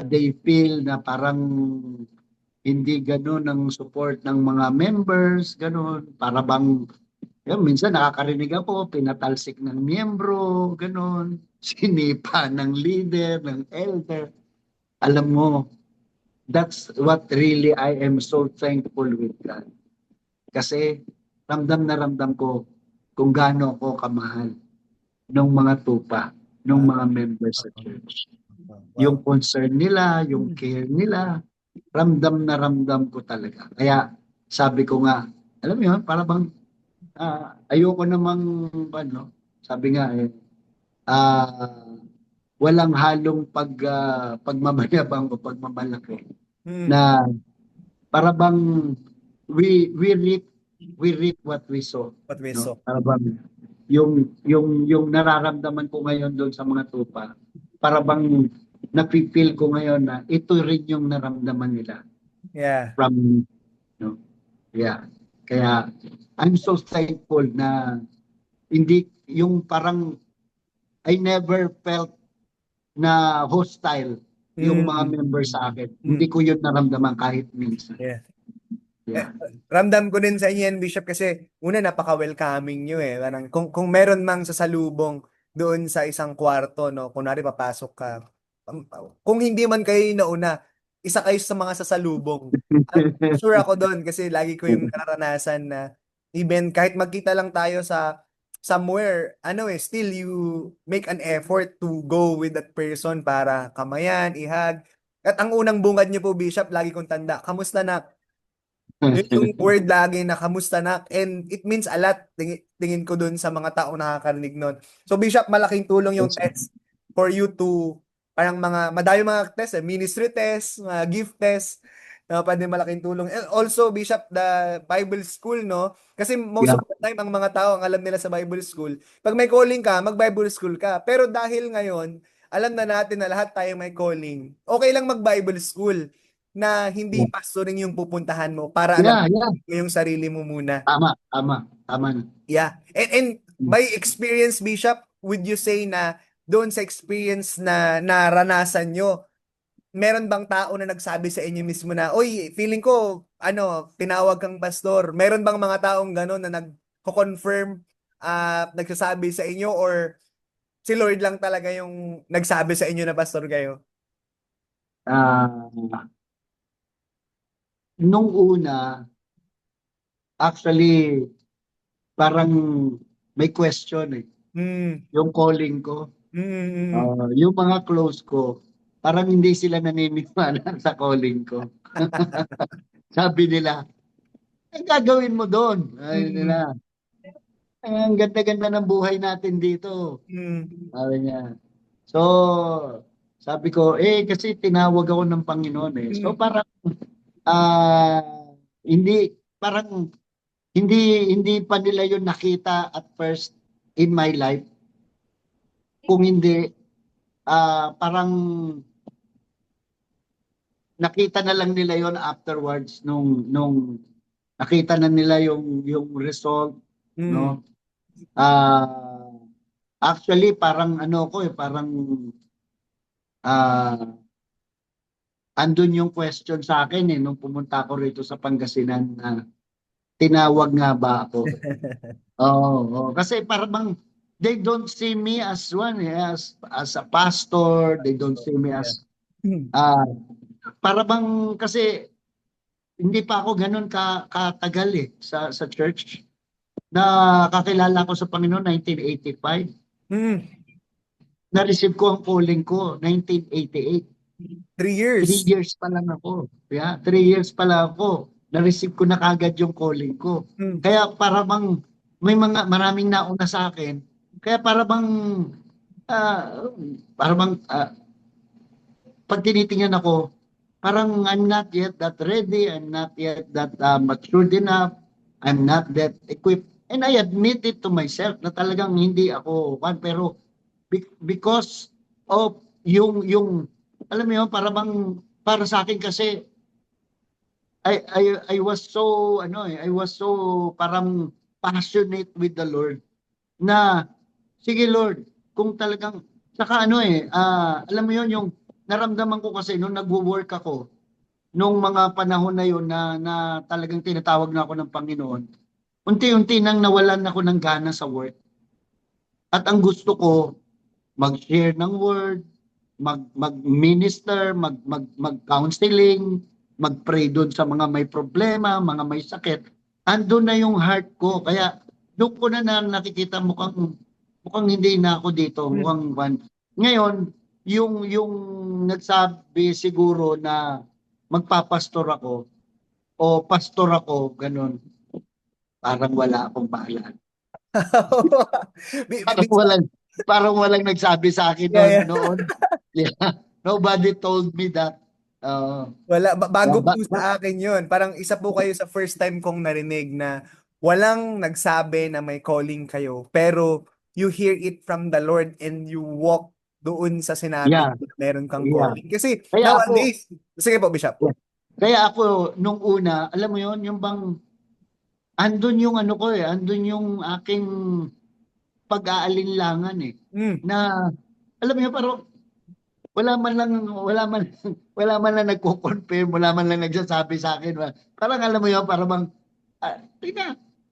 they feel na parang hindi gano'n ang support ng mga members, gano'n. Para bang, yun, minsan nakakarinig ako, pinatalsik ng miyembro, gano'n. Sinipa ng leader, ng elder. Alam mo, that's what really I am so thankful with God. Kasi ramdam na ramdam ko kung gaano ako kamahal ng mga tupa, ng Ah, mga members sa church. wow. Yung concern nila, yung Mm. care nila, ramdam na ramdam ko talaga. Kaya sabi ko nga, alam mo yun, para bang ayoko namang, ano, sabi nga ah, walang halong pagmamayabang o pagmamalaki Mm. na para bang we reap what we sow, What we no? saw. Para bang yung nararamdaman ko ngayon doon sa mga tupa, para bang napipil ko ngayon na ito rin yung naramdaman nila Yeah. from, no? Yeah. Kaya I'm so thankful na hindi yung parang I never felt na hostile yung mga members sa Mm. akin. Hindi Mm. ko yun naramdaman kahit minsan. Yeah. Eh, Yeah. ramdam ko din sa inyo yan, Bishop, kasi una napaka-welcoming nyo eh. Parang, kung meron mang sasalubong doon sa isang kwarto, no, kunwari papasok ka, um, kung hindi man kayo yung nauna, isa kayo sa mga sasalubong. Sure ako doon kasi lagi ko yung nararanasan na even kahit magkita lang tayo sa somewhere, ano eh, still you make an effort to go with that person para kamayan, ihag. At ang unang bungad niyo po, Bishop, lagi kong tanda, kamusta na? Yun yung word lagi na kamusta na, and it means a lot, tingin ko dun sa mga taong nakakarinig nun. So Bishop, malaking tulong yung test for you to, parang madami mga test ministry test, mga gift test, pwede malaking tulong. And also Bishop, the Bible school, no? Kasi most Yeah. of the time ang mga tao ang alam nila sa Bible school, pag may calling ka, mag-Bible school ka. Pero dahil ngayon, alam na natin na lahat tayo may calling, okay lang mag-Bible school na hindi pastoring yung pupuntahan mo para alam Yeah, yeah. mo yung sarili mo muna. Tama, tama, tama na. Yeah. And by experience, Bishop, would you say na doon sa experience na naranasan nyo, meron bang tao na nagsabi sa inyo mismo na, "Uy, feeling ko, tinawag kang pastor." Meron bang mga taong gano'n na nagko-confirm, nagsasabi sa inyo, or si Lord lang talaga yung nagsabi sa inyo na pastor kayo? Ah, nung una, actually, parang may question eh. Mm, Yung calling ko. mm, mm. Yung mga close ko, parang hindi sila naniniwala sa calling ko. Sabi nila, ang gagawin mo doon? Ay Mm, nila, ang ganda-ganda ng buhay natin dito. mm, Sabi niya. So, sabi ko, kasi tinawag ako ng Panginoon eh. So mm. parang, ah, hindi, parang, hindi pa nila yun nakita at first in my life. Kung hindi, parang nakita na lang nila yon afterwards nung nakita na nila yung result, Mm. no? Ah, actually parang ano ko parang ah andun yung question sa akin nung pumunta ako rito sa Pangasinan na tinawag nga ba ako? Oo, oo. Kasi parang they don't see me as one as a pastor, they don't see me Yeah. as ah para bang kasi hindi pa ako ganun katagal sa church. Nakakilala ko sa Panginoon 1985. Mm. Na-receive ko ang calling ko 1988. 3 3 years. years pa lang ako. Yeah, 3 years pa lang ako. Na-receive ko na kagad yung calling ko. Mm. Kaya para bang maraming nauna sa akin. Kaya ah, para bang pag tinitingnan ako, parang I'm not yet that ready, I'm not yet that matured enough, I'm not that equipped. And I admit it to myself na talagang hindi ako pero because of yung alam mo yun, para sa akin kasi I was so I was so parang passionate with the Lord na sige Lord, kung talagang saka alam mo yun yung naramdaman ko kasi nung nagwo-work ako nung mga panahon na yun na talagang tinatawag na ako ng Panginoon, unti-unti nang nawalan ako ng gana sa work. At ang gusto ko, mag-share ng word, mag-minister, mag-counseling, mag-pray doon sa mga may problema, mga may sakit. Andun na yung heart ko. Kaya doon ko na nakikita mukhang hindi na ako dito, Mm. mukhang one. Ngayon, yung nagsabi siguro na magpapastor ako o pastor ako, ganun, parang wala akong paalam. Parang Minsan, walang nagsabi sa akin yeah, yeah. noon. Yeah. Nobody told me that. Uh, Wala, yeah, bago po but sa akin yun. Parang isa po kayo sa first time kong narinig na walang nagsabi na may calling kayo, pero you hear it from the Lord and you walk doon sa sinabi yeah, na meron kang yeah. calling. Kasi Kaya ako, nowadays, sige po, Bishop. yeah. Kaya ako nung una, alam mo yon, yung bang andun yung andun yung aking pag-aalinlangan Mm. Na alam mo yun, parang wala man lang nagko-confirm, wala man lang nagsasabi sa akin. Parang alam mo yun, parang ah,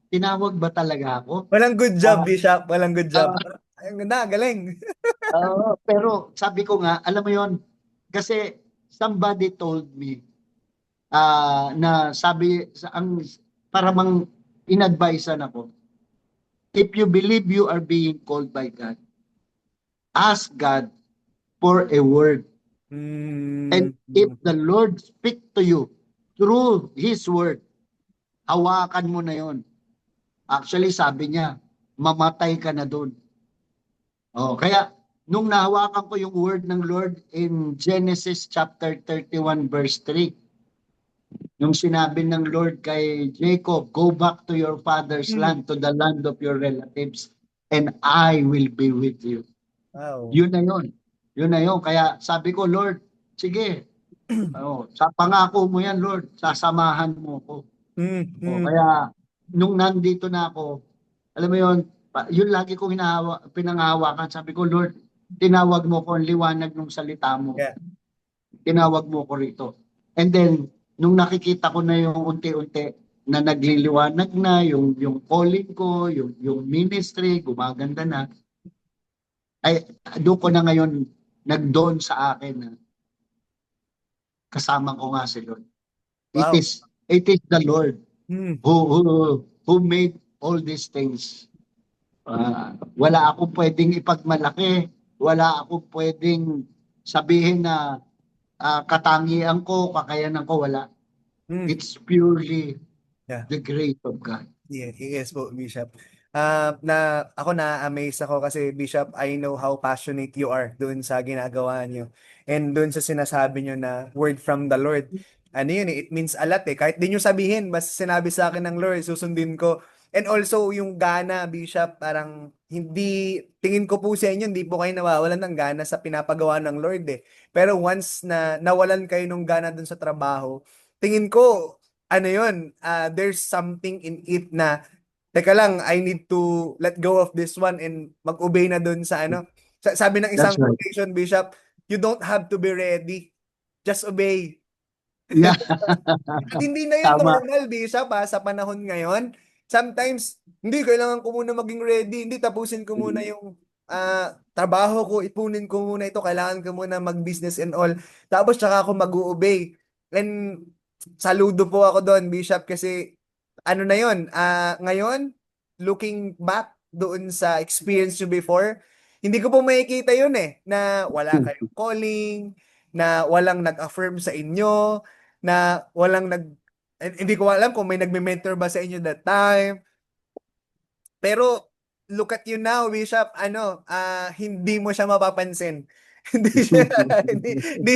tinawag ba talaga ako? Walang good job, Ah, Bishop. Walang good job. ah, Ay, ang ganda, galing. pero sabi ko nga, alam mo yon, kasi somebody told me na sabi para mang inadvisean ako, if you believe you are being called by God, ask God for a word. And Mm. if the Lord speak to you through His word, hawakan mo na yon. Actually, sabi niya, mamatay ka na doon. Kaya nung nahawakan ko yung word ng Lord in Genesis chapter 31 verse 3, nung sinabi ng Lord kay Jacob, go back to your father's Mm. land, to the land of your relatives, and I will be with you. Wow. Yun na yun. Yun na yun. Kaya sabi ko, Lord, sige, sa pangako mo yan, Lord, sasamahan mo ko. Mm. Mm. Kaya nung nandito na ako, alam mo yun, yun lagi kong pinangahawakan. Sabi ko, Lord, tinawag mo ko ang liwanag ng salita mo. Yeah. Tinawag mo ko rito. And then, nung nakikita ko na yung unti-unti na nagliliwanag na, yung calling ko, yung ministry, gumaganda na, ay doon ko na ngayon nagdoon sa akin na kasama ko nga si Lord. Wow. It is the Lord Hmm. who made all these things. Wala akong pwedeng ipagmalaki, wala akong pwedeng sabihin na katangian ko, kakayanan ko, wala. Hmm. It's purely Yeah. the grace of God. Yeah, yes po, Bishop. Na-amaze ako kasi Bishop, I know how passionate you are doon sa ginagawa niyo. And doon sa sinasabi niyo na word from the Lord. Ano yun eh, it means a lot eh. Kahit di niyo sabihin, basta sinabi sa akin ng Lord, susundin ko. And also yung gana, Bishop, parang hindi, tingin ko po sa inyo, hindi po kayo nawawalan ng gana sa pinapagawa ng Lord eh. Pero once na nawalan kayo ng gana doon sa trabaho, tingin ko, ano yun, there's something in it na, teka lang, I need to let go of this one and mag-obey na dun sa ano. Sabi ng isang That's right. quotation, Bishop, you don't have to be ready. Just obey. Yeah, At hindi na yun tama. normal, Bishop, sa panahon ngayon. Sometimes, hindi, kailangan ko muna maging ready. Hindi, tapusin ko muna yung trabaho ko, ipunin ko muna ito, kailangan ko muna mag-business and all. Tapos, tsaka ako mag-obey. And, saludo po ako doon, Bishop, kasi, ano na yun, ngayon, looking back doon sa experience nyo before, hindi ko po makikita yun eh, na wala kayong calling, na walang nag-affirm sa inyo, na walang hindi ko alam kung may nagme-mentor ba sa inyo that time. Pero look at you now, Bishop, hindi mo siya mapapansin. Hindi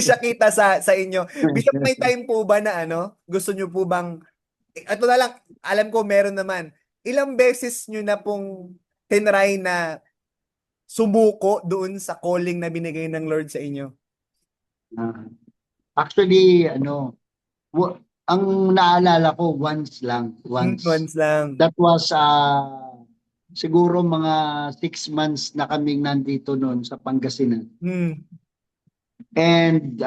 siya kita sa inyo. Bishop, may time po ba na gusto niyo po bang ito na lang, alam ko meron naman. Ilang beses niyo na pong tinry na sumuko doon sa calling na binigay ng Lord sa inyo? Ah, Actually, ang naalala ko once lang, once. Once lang. That was siguro mga 6 months na kaming nandito noon sa Pangasinan. Hmm. And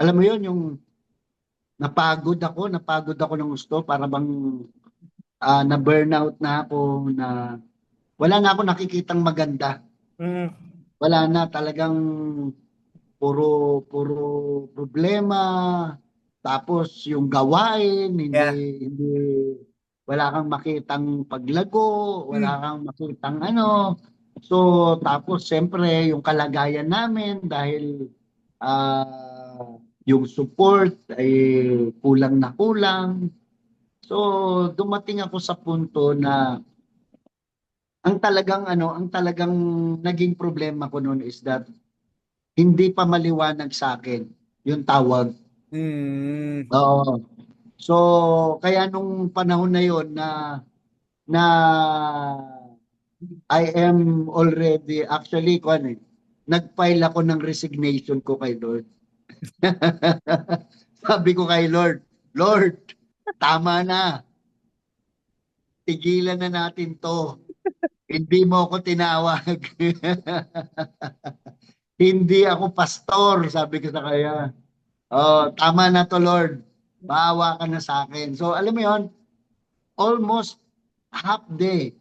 alam mo yon, yung napagod ako ng gusto, para bang na burnout na ako, na wala na ako nakikitang maganda. Hmm. Wala na, talagang puro problema. Tapos yung gawain, Yeah. hindi wala kang makitang paglago, wala Hmm. kang makitang ano. So tapos siyempre yung kalagayan namin, dahil yung support ay kulang na kulang. So dumating ako sa punto na ang talagang naging problema ko noon is that hindi pa maliwanag sa akin yung tawag. Hmm. Oo. So, kaya nung panahon na yon na I am already actually nag-file ako ng resignation ko kay Lord. Sabi ko kay Lord, Lord, tama na. Tigilan na natin 'to. Hindi mo ako tinawag. Hindi ako pastor, sabi ko sa kanya. Oh, tama na 'to, Lord. Maawa ka na sa akin. So, alam mo 'yon, almost half day,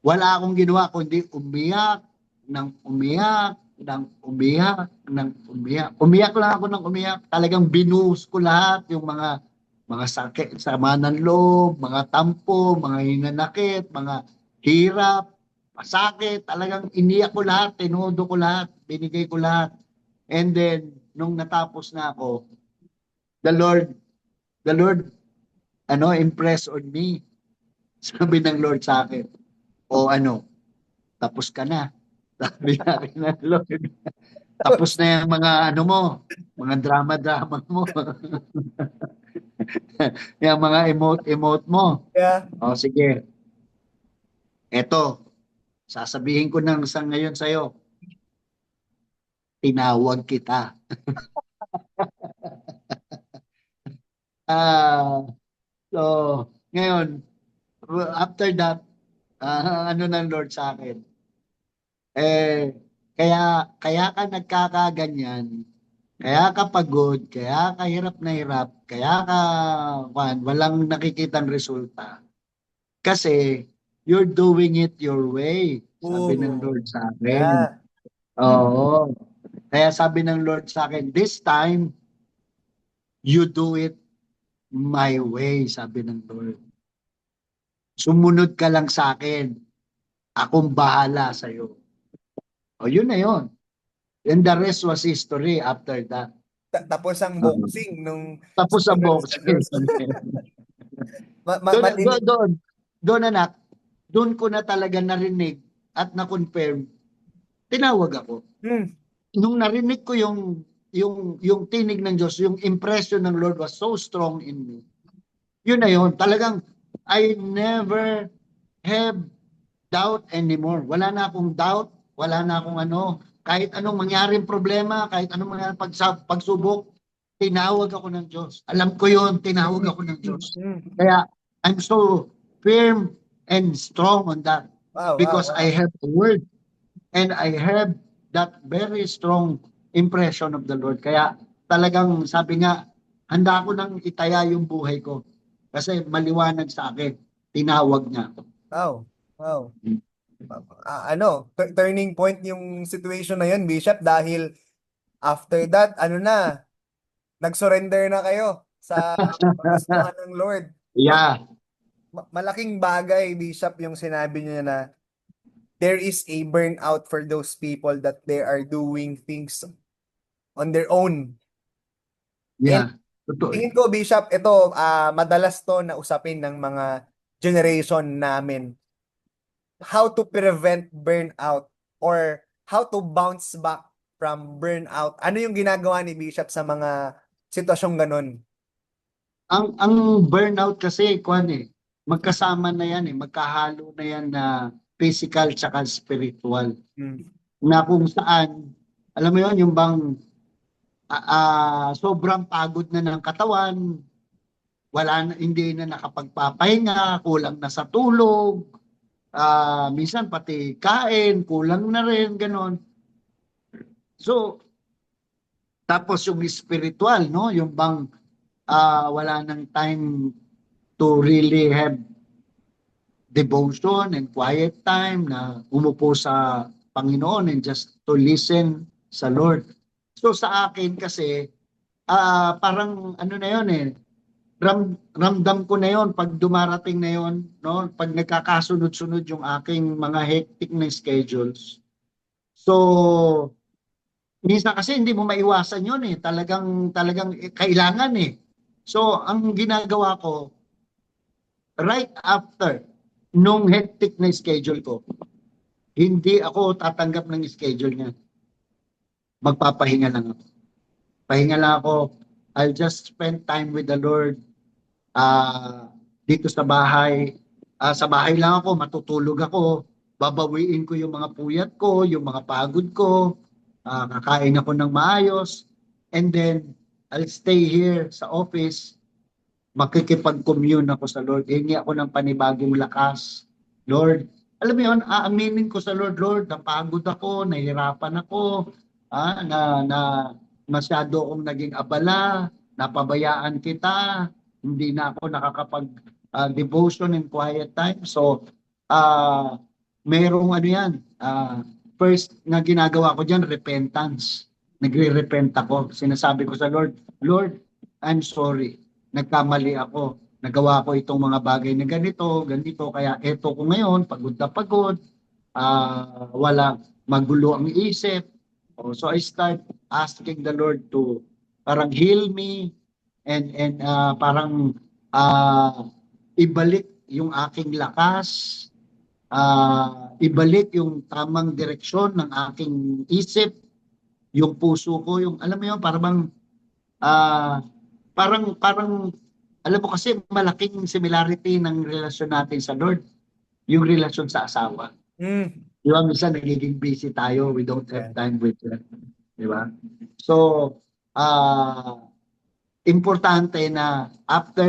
wala akong ginawa kundi umiyak, nang umiyak, nang umiyak, nang umiyak. Umiyak lang ako ng umiyak. Talagang binuhos ko lahat yung mga sakit, sama ng loob, mga tampo, mga hinanakit, mga hirap, masakit. Talagang iniyak ko lahat, tinudo ko lahat, binigay ko lahat. And then, nung natapos na ako, the Lord, the Lord, impressed on me. Sabi ng Lord sa akin, o tapos ka na. Sabi sa akin ng Lord, tapos na yung mga mga drama-drama mo. Yung mga emote-emote mo. Yeah. O sige, eto, sasabihin ko nang sa ngayon sa'yo, tinawag kita. Ah, so, ngayon, after that, ano ng Lord sa akin? Eh, kaya ka nagkakaganyan, kaya ka pagod, kaya ka hirap na hirap, kaya ka walang nakikitang resulta. Kasi you're doing it your way, sabi ng Lord Oh, sa akin. yeah. Oo. Kaya sabi ng Lord sa akin, this time, you do it my way, sabi ng Lord. Sumunod ka lang sa akin. Akong bahala sa iyo. O yun na yun. And the rest was history after that. Tapos ang Oo. boxing nung Tapos ang sumunod sa boxing. Diyos. doon, Malinis. doon, doon anak, doon ko na talaga narinig at na-confirm, tinawag ako. Hmm. Nung narinig ko yung tinig ng Diyos, yung impression ng Lord was so strong in me. Yun na yun. Talagang I never have doubt anymore. Wala na akong doubt, wala na akong ano, kahit anong mangyaring problema, kahit anong mangyaring pagsubok, tinawag ako ng Diyos. Alam ko yun, tinawag Hmm. ako ng Hmm. Diyos. Hmm. Kaya I'm so firm and strong on that Wow, wow, because I wow. have the word and I have that very strong impression of the Lord. Kaya talagang sabi nga, handa ako nang itaya yung buhay ko kasi maliwanag sa akin, tinawag niya ako. Wow. Wow. Turning point yung situation na yun, Bishop, dahil after that, ano na, nag-surrender na kayo sa kagustuhan ng Lord. Ma- Yeah, malaking bagay, Bishop, yung sinabi niya na there is a burnout for those people that they are doing things on their own. And yeah. Totoo tingin yan. ko, Bishop, ito, madalas to na usapin ng mga generation namin. How to prevent burnout or how to bounce back from burnout. Ano yung ginagawa ni Bishop sa mga sitwasyong ganun? Ang burnout kasi, kwan magkasama na yan magkahalo na yan na physical tsaka spiritual. Hmm. Na kung saan, alam mo yon yung bang sobrang pagod na ng katawan, hindi na nakapagpapahinga, kulang na sa tulog, minsan pati kain, kulang na rin, ganon. So, tapos yung spiritual, no? Yung bang wala nang time to really have devotion and quiet time na umupo sa Panginoon and just to listen sa Lord. So sa akin kasi, parang ano na yun ramdam ko na yon pag dumarating na yon, no? Pag nagkakasunod-sunod yung aking mga hectic na schedules. So, minsan kasi hindi mo maiwasan yon talagang kailangan So, ang ginagawa ko, right after nung hectic na schedule ko, hindi ako tatanggap ng schedule niya. Magpapahinga lang ako. Pahinga lang ako. I'll just spend time with the Lord dito sa bahay. Sa bahay lang ako, matutulog ako. Babawiin ko yung mga puyat ko, yung mga pagod ko. Kakain ako ng maayos. And then, I'll stay here sa office. Makikipag-commune ako sa Lord. Hingi ako ng panibagong lakas. Lord, alam mo yun, aaminin ko sa Lord, Lord, napagod ako, nahirapan ako, na masyado akong naging abala, napabayaan kita, hindi na ako nakakapag devotion and quiet time. So, uh, merong ano yan, first na ginagawa ko dyan, repentance. Nagre-repent ako. Sinasabi ko sa Lord, Lord, I'm sorry. Nagkamali ako. Nagawa ko itong mga bagay na ganito, ganito. Kaya eto ko ngayon, pagod na pagod. Wala magulo ang isip. So I start asking the Lord to parang heal me and parang ibalik yung aking lakas, ibalik yung tamang direksyon ng aking isip, yung puso ko, yung alam mo yun, ah, parang alam mo kasi malaking similarity ng relasyon natin sa Lord, yung relasyon sa asawa. Hmm. Di ba, minsan nagiging busy tayo, we don't have Yeah. time with them. Di ba? So, importante na after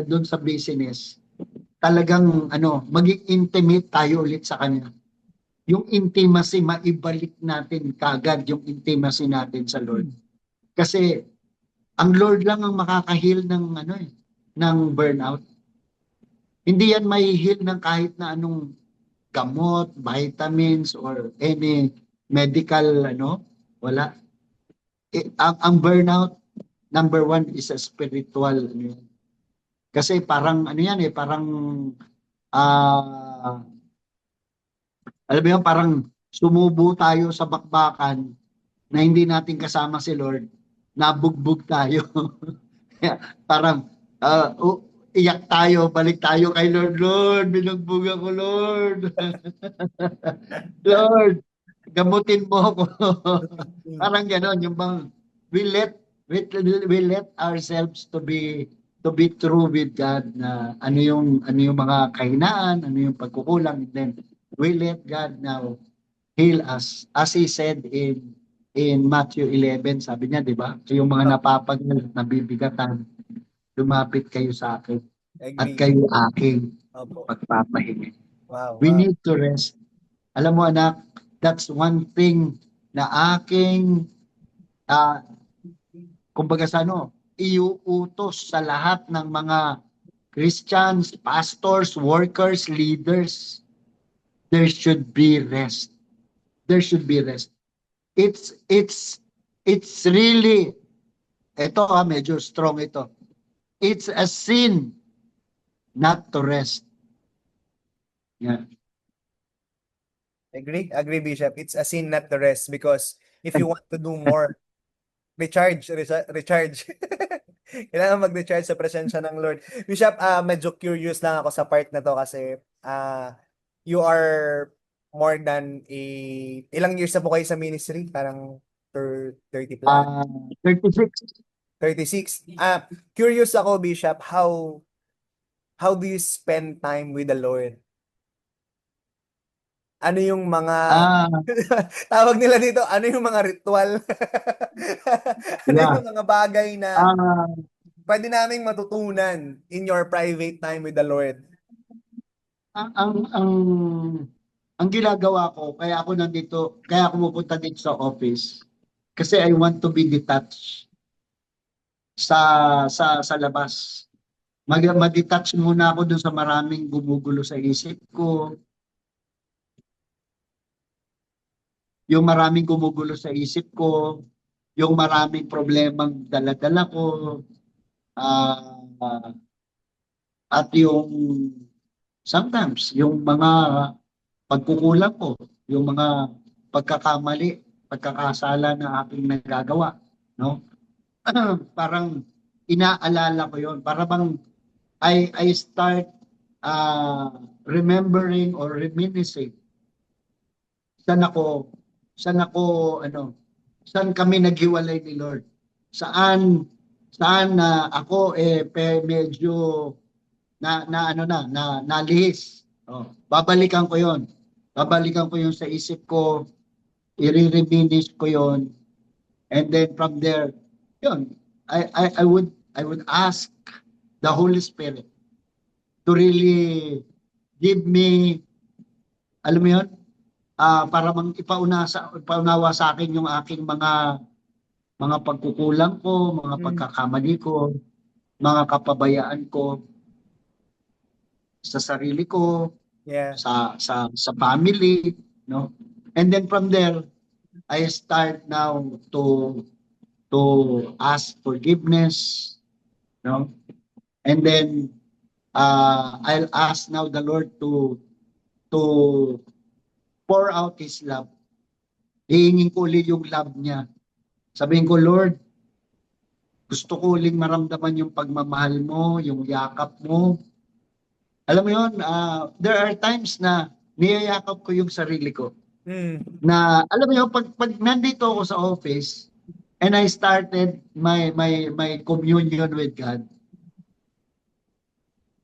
dun sa business, talagang maging intimate tayo ulit sa kanya. yung intimacy, maibalik natin kagad yung intimacy natin sa Lord. Kasi ang Lord lang ang makaka-heal ng ng burnout. Hindi yan mai-heal ng kahit na anong gamot, vitamins, or any medical wala. Ang burnout, number one is a spiritual yan. Kasi parang yan parang ah alam mo yun, parang sumubo tayo sa bakbakan na hindi natin kasama si Lord, nabugbog tayo. Kaya parang iyak tayo, balik tayo kay Lord. Lord, binugbog ako, Lord. Lord, gamutin mo ako. Parang gano'n, yung bang we let we let ourselves to be true with God na ano yung mga kahinaan, ano yung pagkukulang, and then we let God now heal us. As he said in Matthew 11, sabi niya, di ba? Yung mga napapagod, nabibigatan, lumapit kayo sa akin at Agree. kayo aking Opo. pagpapahingi. Wow, We wow. need to rest. Alam mo anak, that's one thing na aking kumbaga sa iuutos sa lahat ng mga Christians, pastors, workers, leaders. There should be rest. There should be rest. It's it's it's really ito medyo strong ito. It's a sin not to rest. Yeah. Agree, Bishop. It's a sin not to rest because if you want to do more, recharge. Kailangan mag-recharge sa presensya ng Lord. Bishop, medyo curious lang ako sa part na to kasi you are more than ilang years na po kayo sa ministry? Parang 30 plus? 36. 36. Curious ako, Bishop, how do you spend time with the Lord? Ano yung mga Ah, tawag nila dito, ano yung mga ritual? Ano yeah. yung mga bagay na Ah, pwede naming matutunan in your private time with the Lord? ang ginagawa ko, kaya ako pupunta dito sa office kasi I want to be detached sa sa labas. Ma-detach muna ako dun sa maraming gumugulo sa isip ko, yung maraming gumugulo sa isip ko, yung maraming problemang dala-dala ko, ah, at yung sometimes yung mga pagkukulang ko, yung mga pagkakamali, pagkakasala na aking nagagawa, no? Parang inaalala ko yon para bang I start remembering or reminiscing saan ako saan ako saan kami naghiwalay ni Lord, saan na ako medyo na nalihis. Babalikan ko yon sa isip ko, i-reminisce ko yon, and then from there yun I would ask the Holy Spirit to really give me, alam mo yun, para ipaunawa sa akin yung aking mga pagkukulang ko, mga Mm, pagkakamali ko, mga kapabayaan ko sa sarili ko, yeah. sa family, no? And then from there, I start now to ask forgiveness, no? And then I'll ask now the Lord to pour out His love. Hihingin ko ulit yung love niya. Sabihin ko, Lord, gusto ko uling maramdaman yung pagmamahal mo, yung yakap mo. Alam mo yun, there are times na niyayakap ko yung sarili ko. Mm, Na, alam mo yun, pag nandito ako sa office, and I started my communion with God,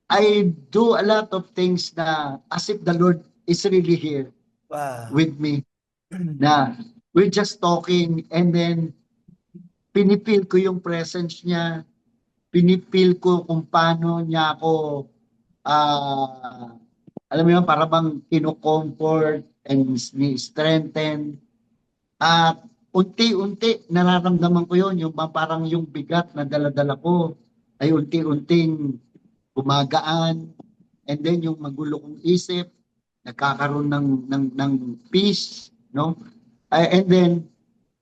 I do a lot of things na as if the Lord is really here wow. with me. Na we're just talking, and then pinipil ko yung presence niya, pinipil ko kung paano niya ako, alam mo yun, para bang kino-comfort, and ni-strengthen. At unti-unti nararamdaman ko yon, yung parang yung bigat na dala-dala ko ay unti-unting gumagaan, and then yung magulo kong isip nagkakaroon ng peace, no? And then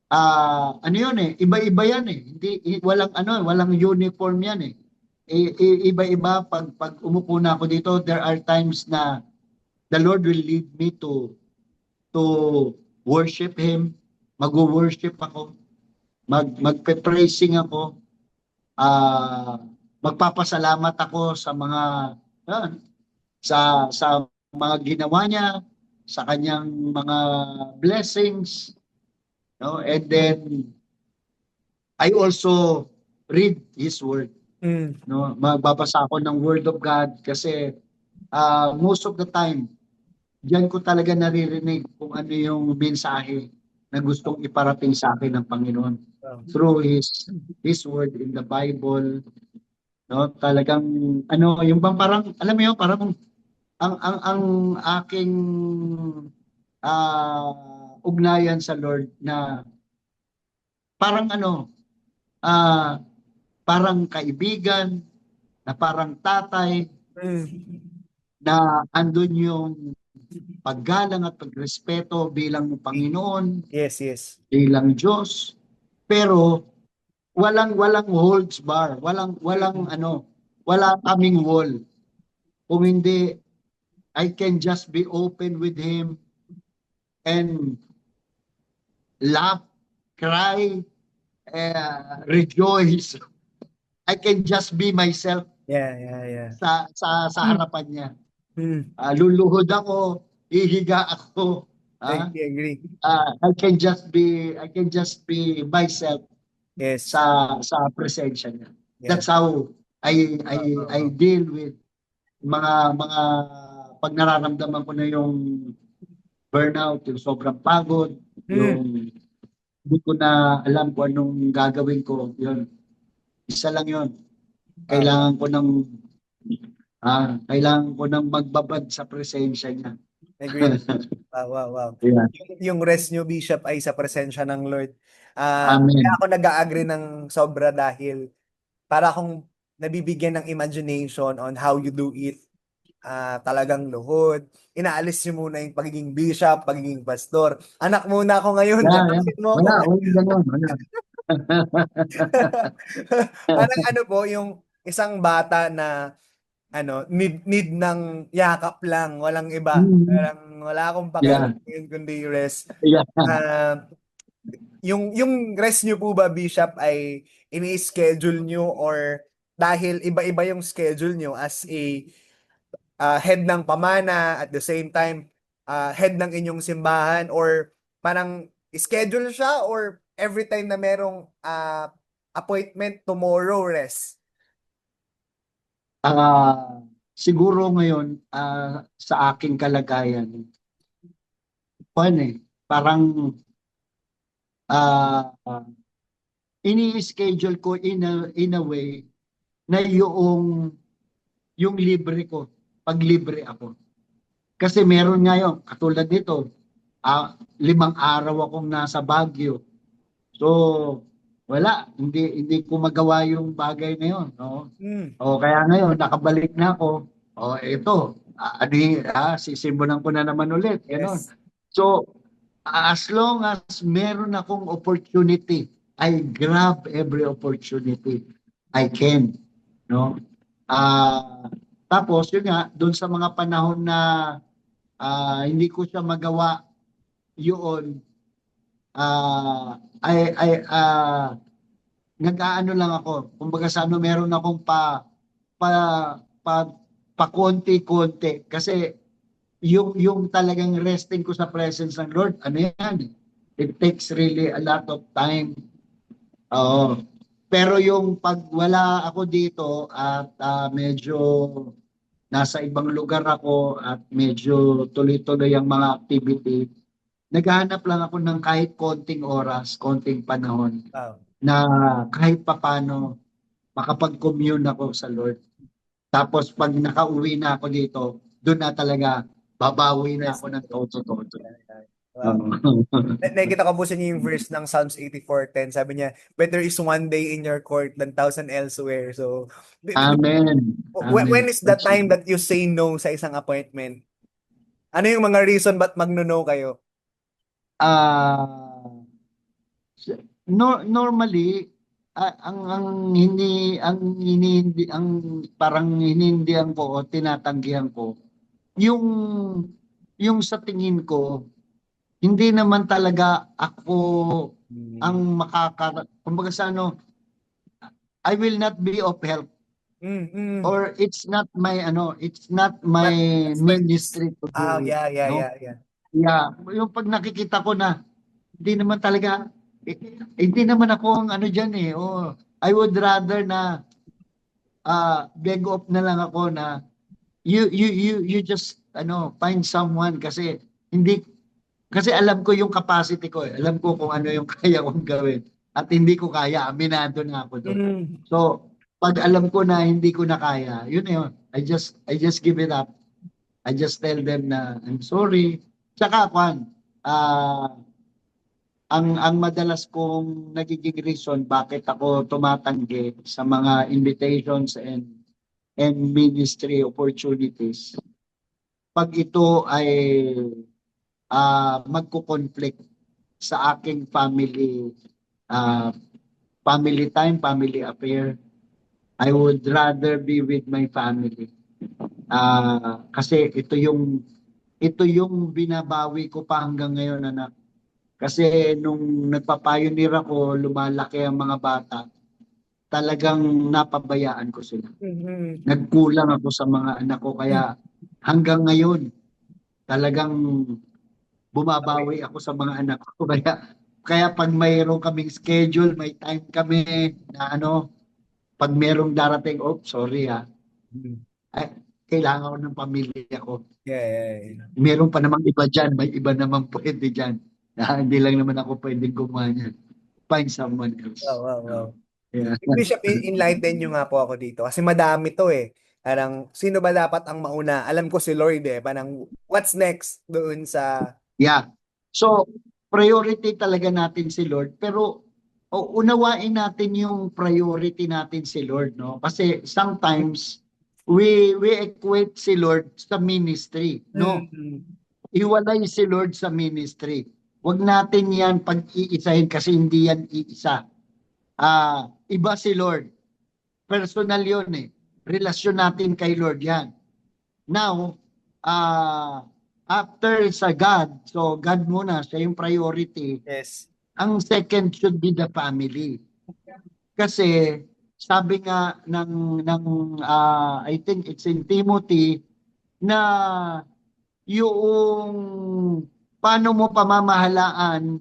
ano yun iba-iba yan hindi walang walang uniform yan iba-iba. Pag umupo na ako dito, there are times na the Lord will lead me to worship Him. Mag-worship ako, magpe-praising ako, magpapasalamat ako sa mga sa mga ginawa niya, sa kanyang mga blessings, no? And then I also read His Word, no? Magbabasa ako ng Word of God kasi most of the time diyan ko talaga naririnig kung ano yung mensahe na gustong iparating sa akin ng Panginoon through His Word in the Bible, no? Talagang yung bang parang alam mo yun, parang ang aking ugnayan sa Lord na parang parang kaibigan, na parang tatay, na andun yung paggalang at pagrespeto bilang Panginoon, Yes, yes. bilang Diyos, pero walang holds bar, walang wala kaming wall. Kung hindi, I can just be open with Him and laugh, cry, rejoice. I can just be myself Yeah. sa harapan niya. Mm. Luluhod ako, hihiga ako. I agree. I can just be myself Yes. sa presensya niya. Yeah. That's how I deal with mga pag nararamdaman ko na yung burnout, yung sobrang pagod, yung hindi ko na alam kung anong gagawin ko. Yun. Isa lang yun. Kailangan ko ng magbabad sa presensya niya. Agree. Wow. Yeah. Yung rest nyo, Bishop, ay sa presensya ng Lord. Amen. Kaya ako nag-a-agree ng sobra dahil para akong nabibigyan ng imagination on how you do it. Talagang luhod. Inaalis nyo muna yung pagiging bishop, pagiging pastor. Anak muna ako ngayon. Yeah. Mo Wala. Parang po, yung isang bata na need ng yakap lang, walang iba. Parang wala akong pakialam kundi rest. Yeah. Yung rest nyo po ba, Bishop, ay ini-schedule nyo or dahil iba-iba yung schedule nyo as a head ng pamana at the same time head ng inyong simbahan, or parang schedule siya, or every time na merong appointment, tomorrow rest? Siguro ngayon sa aking kalagayan, parang ini-schedule ko in a way na yung libre ko, pag libre ako. Kasi meron ngayon, katulad nito, 5 araw akong nasa Baguio. So, wala, hindi ko magawa yung bagay na yun, no? Kaya ngayon nakabalik na ako. Ito, sisimulan ko na naman ulit, gano'n. Yes. So, as long as meron akong opportunity, I grab every opportunity I can, no? Tapos yun nga, doon sa mga panahon na hindi ko siya magawa yun, nag-aano lang ako. Kumbaga meron akong pa konti-konti. Kasi yung talagang resting ko sa presence ng Lord, yan? It takes really a lot of time. Pero yung pag wala ako dito at medyo nasa ibang lugar ako at medyo tuloy-tuloy ang mga activity, naghahanap lang ako ng kahit konting oras, konting panahon na kahit papano makapag-commune ako sa Lord. Tapos pag nakauwi na ako dito, doon na talaga babawi na Yes. ako ng toto-toto. Wow. Nakikita ko po sa inyo yung verse ng Psalms 84:10. Sabi niya, better is one day in your court than thousand elsewhere. So, Amen. when Amen. is the time that you say no sa isang appointment? Ano yung mga reason ba't mag-no kayo? Ah, normally ang parang hinindihan ko o tinatanggihan ko yung sa tingin ko hindi naman talaga ako ang kumbaga sa ano, I will not be of help Mm. or it's not my Expertise. ministry to Ah, do it, yeah, yeah, no? yeah, yeah. Yeah, yung pag nakikita ko na hindi naman talaga hindi naman ako ang ano diyan eh. Oh, I would rather na beg off na lang ako na you just find someone kasi hindi kasi alam ko yung capacity ko eh. Alam ko kung ano yung kaya kong gawin at hindi ko kaya, aminado na ako doon. Mm. So, pag alam ko na hindi ko na kaya, yun na yun. I just give it up. I just tell them na I'm sorry. Tsaka kwan, ang madalas kong nagiging reason bakit ako tumatanggi sa mga invitations and ministry opportunities pag ito ay magko-conflict sa aking uh, family time, family affair. I would rather be with my family. Kasi ito yung binabawi ko pa hanggang ngayon, anak. Kasi nung nagpa-pioneer ako, lumalaki ang mga bata, talagang napabayaan ko sila. Mm-hmm. Nagkulang ako sa mga anak ko, kaya hanggang ngayon, talagang bumabawi ako sa mga anak ko. Kaya pag mayroon kaming schedule, may time kami na pag mayroong darating, oh, sorry ay, kailangan ko ng pamilya ko. Yeah, yeah, yeah. Meron pa namang iba dyan, may iba namang pwede dyan. Hindi lang naman ako pwedeng gumawa niyan. Find someone else. Wow, wow, wow. Yeah. Bishop, enlighten nyo nga po ako dito. Kasi madami to eh. Parang, sino ba dapat ang mauna? Alam ko si Lord eh. Parang, what's next doon sa... Yeah. So, priority talaga natin si Lord. Pero, unawain natin yung priority natin si Lord, no? Kasi sometimes, we equate si Lord sa ministry, no? Iwalay si Lord sa ministry. Huwag natin yan pag-iisahin kasi hindi yan iisa. Iba si Lord. Personal yun eh. Relasyon natin kay Lord yan. Now, after sa God, so God muna, siya yung priority. Yes. Ang second should be the family. Kasi sabi nga ng I think it's in Timothy na yung paano mo pamamahalaan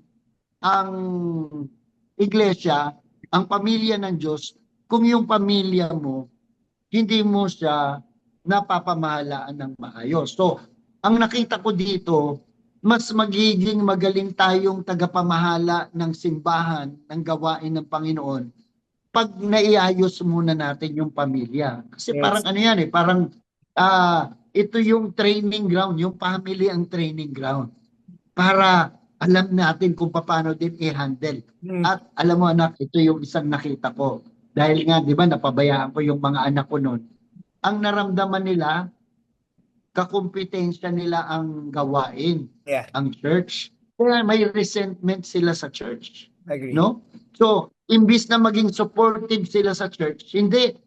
ang iglesia, ang pamilya ng Diyos, kung yung pamilya mo, hindi mo siya napapamahalaan ng maayos. So, ang nakita ko dito, mas magiging magaling tayong tagapamahala ng simbahan, ng gawain ng Panginoon, pag naiayos muna natin yung pamilya. Kasi Yes. parang ano yan eh, parang ito yung training ground, yung family ang training ground. Para alam natin kung paano din i-handle. At alam mo anak, ito yung isang nakita ko. Dahil nga, di ba, napabayaan ko yung mga anak ko noon. Ang naramdaman nila, kakumpetensya nila ang gawain, ang church. Kaya may resentment sila sa church. Agree. No? So, imbis na maging supportive sila sa church, hindi.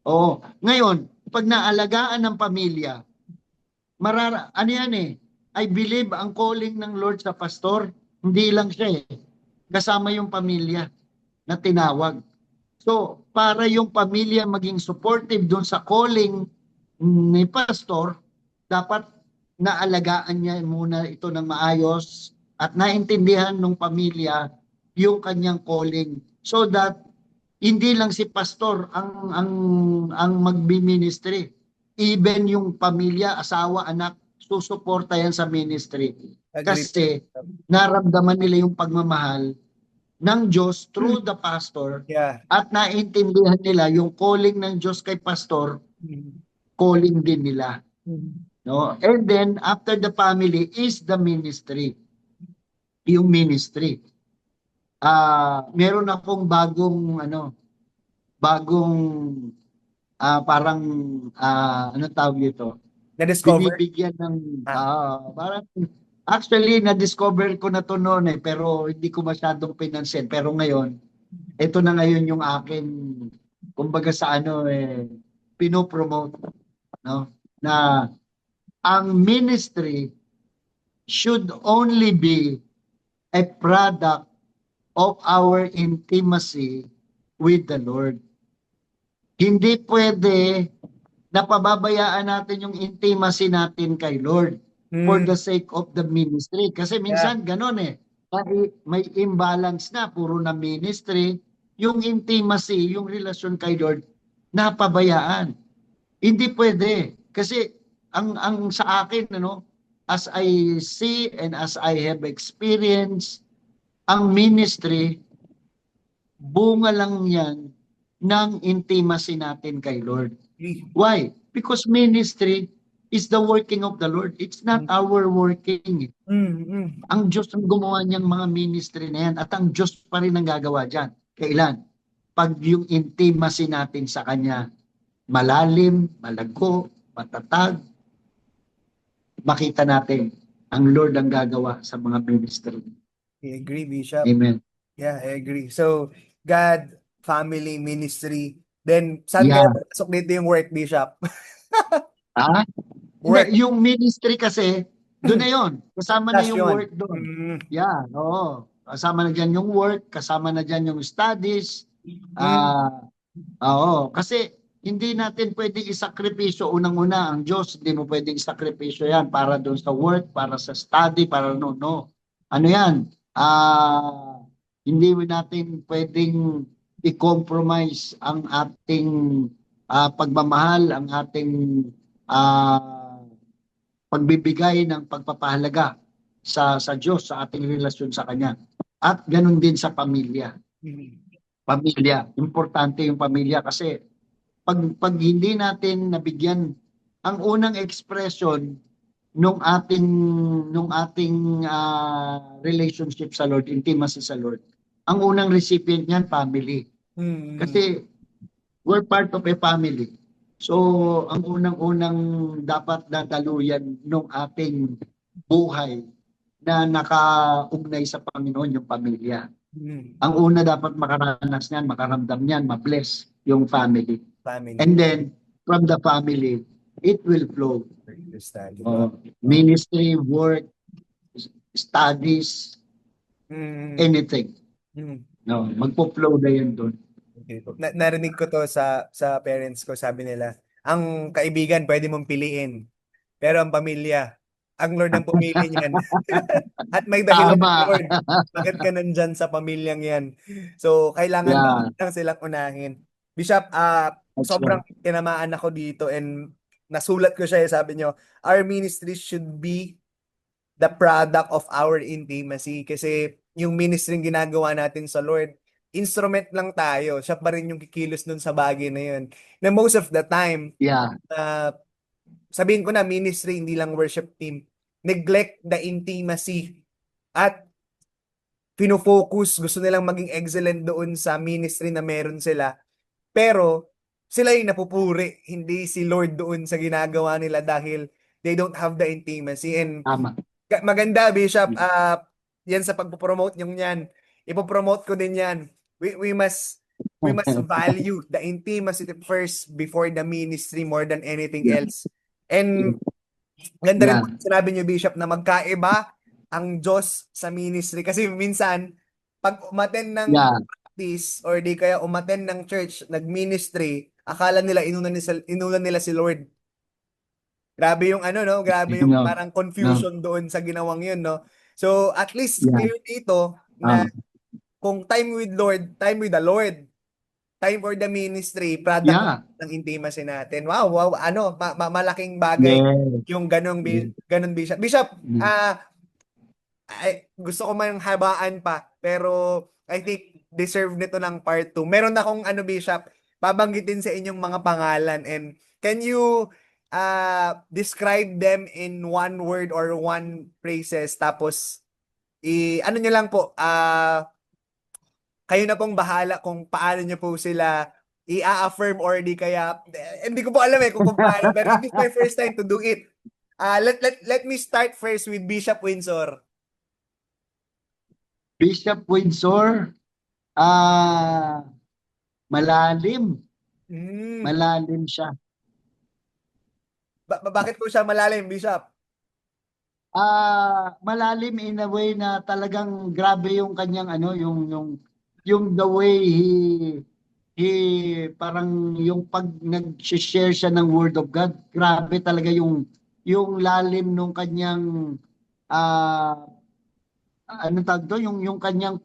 Oo. Ngayon, pag naalagaan ng pamilya, ano yan eh, I believe ang calling ng Lord sa pastor, hindi lang siya eh. Kasama yung pamilya na tinawag. So, para yung pamilya maging supportive doon sa calling ni pastor, dapat naalagaan niya muna ito ng maayos at naintindihan ng pamilya yung kanyang calling so that hindi lang si pastor ang magbi-ministry. Even yung pamilya, asawa, anak, susuporta yan sa ministry. Kasi naramdaman nila yung pagmamahal ng Diyos through the pastor at naintindihan nila yung calling ng Diyos kay pastor, calling din nila. No? And then, after the family is the ministry. Yung ministry. Meron akong bagong parang ano tawag dito? Na-discover? Binibigyan ng Ah, parang actually na-discover ko na to noon pero hindi ko masyadong pinansin. Pero ngayon, ito na ngayon yung akin kumbaga sa pinopromote, no? Na ang ministry should only be a product of our intimacy with the Lord. Hindi pwede na pababayaan natin yung intimacy natin kay Lord for mm, the sake of the ministry. Kasi yeah. minsan ganon may imbalance na, puro na ministry, yung intimacy, yung relasyon kay Lord, napabayaan. Hindi pwede. Kasi ang sa akin, as I see and as I have experienced, ang ministry, bunga lang yan ng intimacy natin kay Lord. Why? Because ministry is the working of the Lord. It's not Mm, our working. mm. Ang Diyos ang gumawa niyang mga ministry na yan at ang Diyos pa rin ang gagawa dyan. Kailan? Pag yung intimacy natin sa Kanya malalim, malago, matatag, makita natin ang Lord ang gagawa sa mga ministry. I agree, Bishop. Amen. Yeah, I agree. So, God, family, ministry. Then, saan kaya Yeah. pasok dito yung work, Bishop? Ah? Work. Hindi, yung ministry kasi, doon na yon. Kasama na That's yung yun. work doon. Mm, Yeah, oo. Kasama na dyan yung work, kasama na dyan yung studies. mm, Ah, oo. Kasi hindi natin pwedeng isakripisyo. Unang-una, ang Diyos, hindi mo pwedeng isakripisyo yan para doon sa work, para sa study, para no. Ano yan? Hindi natin pwedeng i-compromise ang ating pagmamahal, ang ating ah, pagbibigay ng pagpapahalaga sa Diyos, sa ating relasyon sa Kanya. At ganun din sa pamilya. mm, Pamilya, importante yung pamilya kasi pag hindi natin nabigyan ang unang expression nung ating relationship sa Lord, intimacy sa Lord. Ang unang recipient niyan family. mm, Kasi we're part of a family. So, ang unang-unang dapat dadaluyan ng ating buhay na nakaugnay sa Panginoon, yung pamilya. mm. Ang una dapat makaranas niyan, makaramdam niyan, ma-bless yung family. Family. And then, from the family, it will flow. Study. Wow. Ministry, work, studies, Mm, anything. mm. No, magpo-flow na yun doon. Okay. Narinig ko to sa parents ko, sabi nila, ang kaibigan pwede mong piliin, pero ang pamilya, ang Lord ang pumili niyan. At may dahilan ang Tama. Lord. Bakit ka nandyan sa pamilyang yan? So, kailangan Yeah, lang silang unahin. Bishop, that's sobrang right. tinamaan ako dito and nasulat ko siya, sabi nyo, our ministry should be the product of our intimacy. Kasi yung ministry ginagawa natin sa Lord, instrument lang tayo. Siya pa rin yung kikilos dun sa bagay na yun. Na most of the time, Yeah, sabihin ko na ministry, hindi lang worship team, neglect the intimacy at pinofocus, gusto nilang maging excellent doon sa ministry na meron sila. Pero sila yung napupuri, hindi si Lord doon sa ginagawa nila dahil they don't have the intimacy. And tama. maganda, Bishop, yan sa pagpo-promote yung yan. Ipo-promote ko din yan. We must value the intimacy first before the ministry more than anything Yeah, else. And ganda rin yeah, po sinabi niyo, Bishop, na magkaiba ang Diyos sa ministry. Kasi minsan, pag umaten ng yeah. practice or di kaya umaten ng church, nag-ministry, akala nila inuna nila si Lord. Grabe yung ano, no? Grabe yung No, parang no. confusion doon sa ginawang yun, no? So, at least Yeah, clear dito na tama. kung time with Lord, time with the Lord, time for the ministry, product Yeah, ng intimacy natin. Wow, wow, ano, malaking bagay yes. yung ganong, Yes. ganon, Bishop. Bishop, Mm. gusto ko man habaan pa, pero I think deserve nito ng part 2. Meron akong ano, Bishop, babanggitin sa inyong mga pangalan and can you describe them in one word or one phrases, tapos ano nyo lang po, kayo na pong bahala kung paano nyo po sila i-affirm or di kaya, hindi ko po alam kung paano, pero this is my first time to do it. Let me start first with Bishop Windsor. Bishop Windsor, malalim. Mm. Malalim siya. Bakit po siya malalim, Bishop? Malalim in a way na talagang grabe yung kanyang ano, yung the way he parang yung pag nag-share siya ng Word of God, grabe talaga yung lalim nung kanyang ano tawag doon, yung kanyang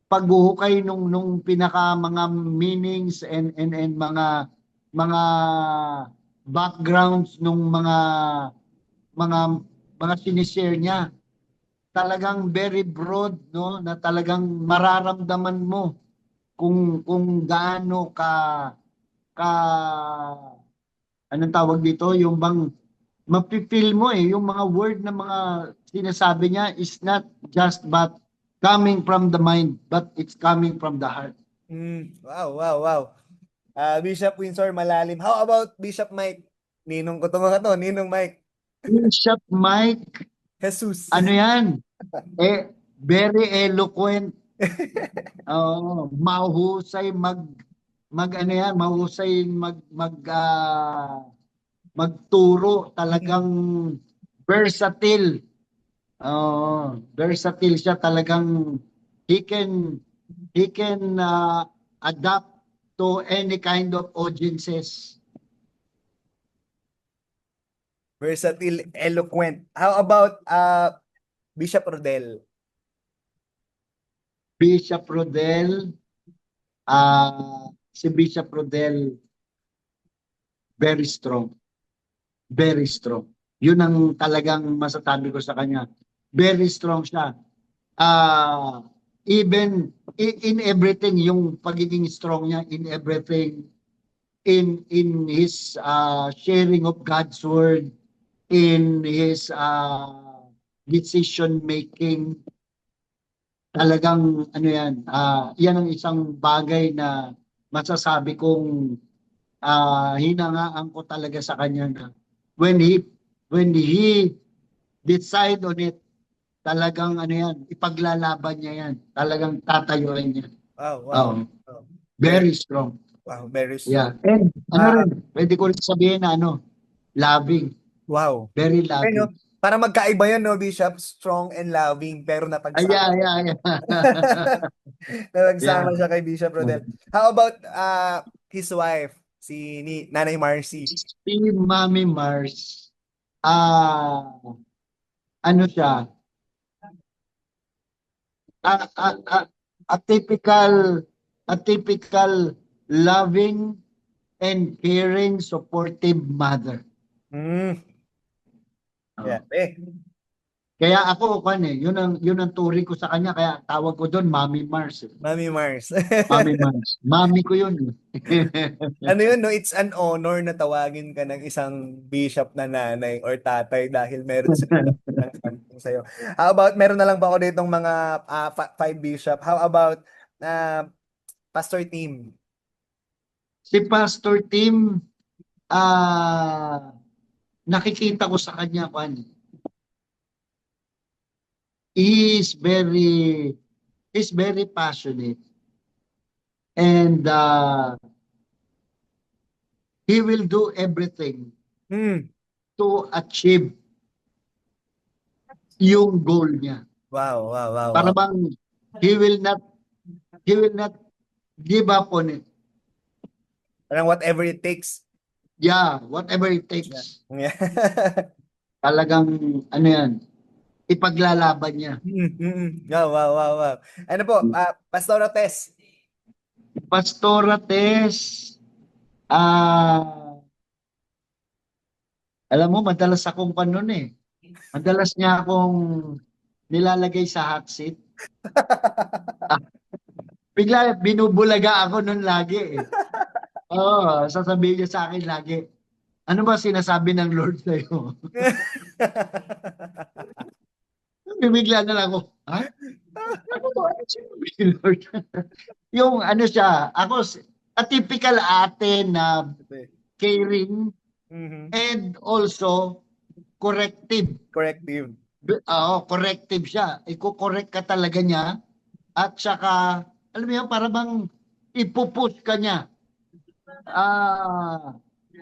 paghuhukay nung pinaka mga meanings and mga backgrounds nung mga mga sinishare niya. Talagang very broad, no, na talagang mararamdaman mo kung gaano ka anong tawag dito, yung bang mapipil mo yung mga word na mga sinasabi niya is not just but coming from the mind, but it's coming from the heart. Wow, wow, wow. Bishop Windsor, malalim. How about Bishop Mike? Ninong ko ka to, Ninong Mike. Bishop Mike, Jesus. ano yan? Very eloquent. Mahusay mag ano yan, mahusay magturo, talagang versatile. Versatile siya, talagang he can adapt to any kind of audiences. Versatile, eloquent. How about Bishop Rodel? Bishop Rodel, si Bishop Rodel, very strong. Very strong. Yun ang talagang masasabi ko sa kanya. Very strong siya. Even in everything, yung pagiging strong niya in everything, in his sharing of God's word, in his decision making, talagang ano yan, yan ang isang bagay na masasabi kong hinangaan ko talaga sa kanya na when he decide on it, talagang ano yan, ipaglalaban niya yan, talagang tatayuin niya. Wow, wow. Very strong. Wow, very strong. Yeah. And ano rin, pwede ko rin sabihin na ano, loving. Wow. Very loving. Para magkaiba yan, no, Bishop? Strong and loving, pero napagsama. Yeah. Napagsama siya kay Bishop Rodel. How about his wife, si Nanay Marcy? Si Mami Mars, ano siya, a typical loving and caring, supportive mother. Yeah. Kaya ako, yun ang turing ko sa kanya, kaya tawag ko doon, Mami Mars. Mami Mars. Mami Mars. Mami ko yun. Ano yun, no? It's an honor na tawagin ka ng isang bishop na nanay or tatay dahil meron sila ng something sa'yo. How about, meron na lang ba ako ditong mga 5 bishop? How about Pastor Tim? Si Pastor Tim, nakikita ko sa kanya, he's very passionate, and he will do everything to achieve yung goal niya. Wow. Para bang he will not give up on it. Parang whatever it takes. Yeah, whatever it takes. Yeah. Talagang ano yan, ipaglalaban niya. Wow. Ano po, Pastora Tess? Pastora Tess, alam mo, madalas akong madalas niya akong nilalagay sa hot seat. Bigla binubulaga ako nun lagi. Sasabihin niya sa akin lagi, Ano ba sinasabi ng Lord sa'yo? Bibigla na lang ako, ha? Ano to? Ano sinabi ni Lord? Yung ano siya, a typical ate na caring Mhm. and also corrective. Corrective. Oo, corrective siya. Iko-correct ka talaga niya at saka, alam mo yun, para bang ipupush ka niya. Ah,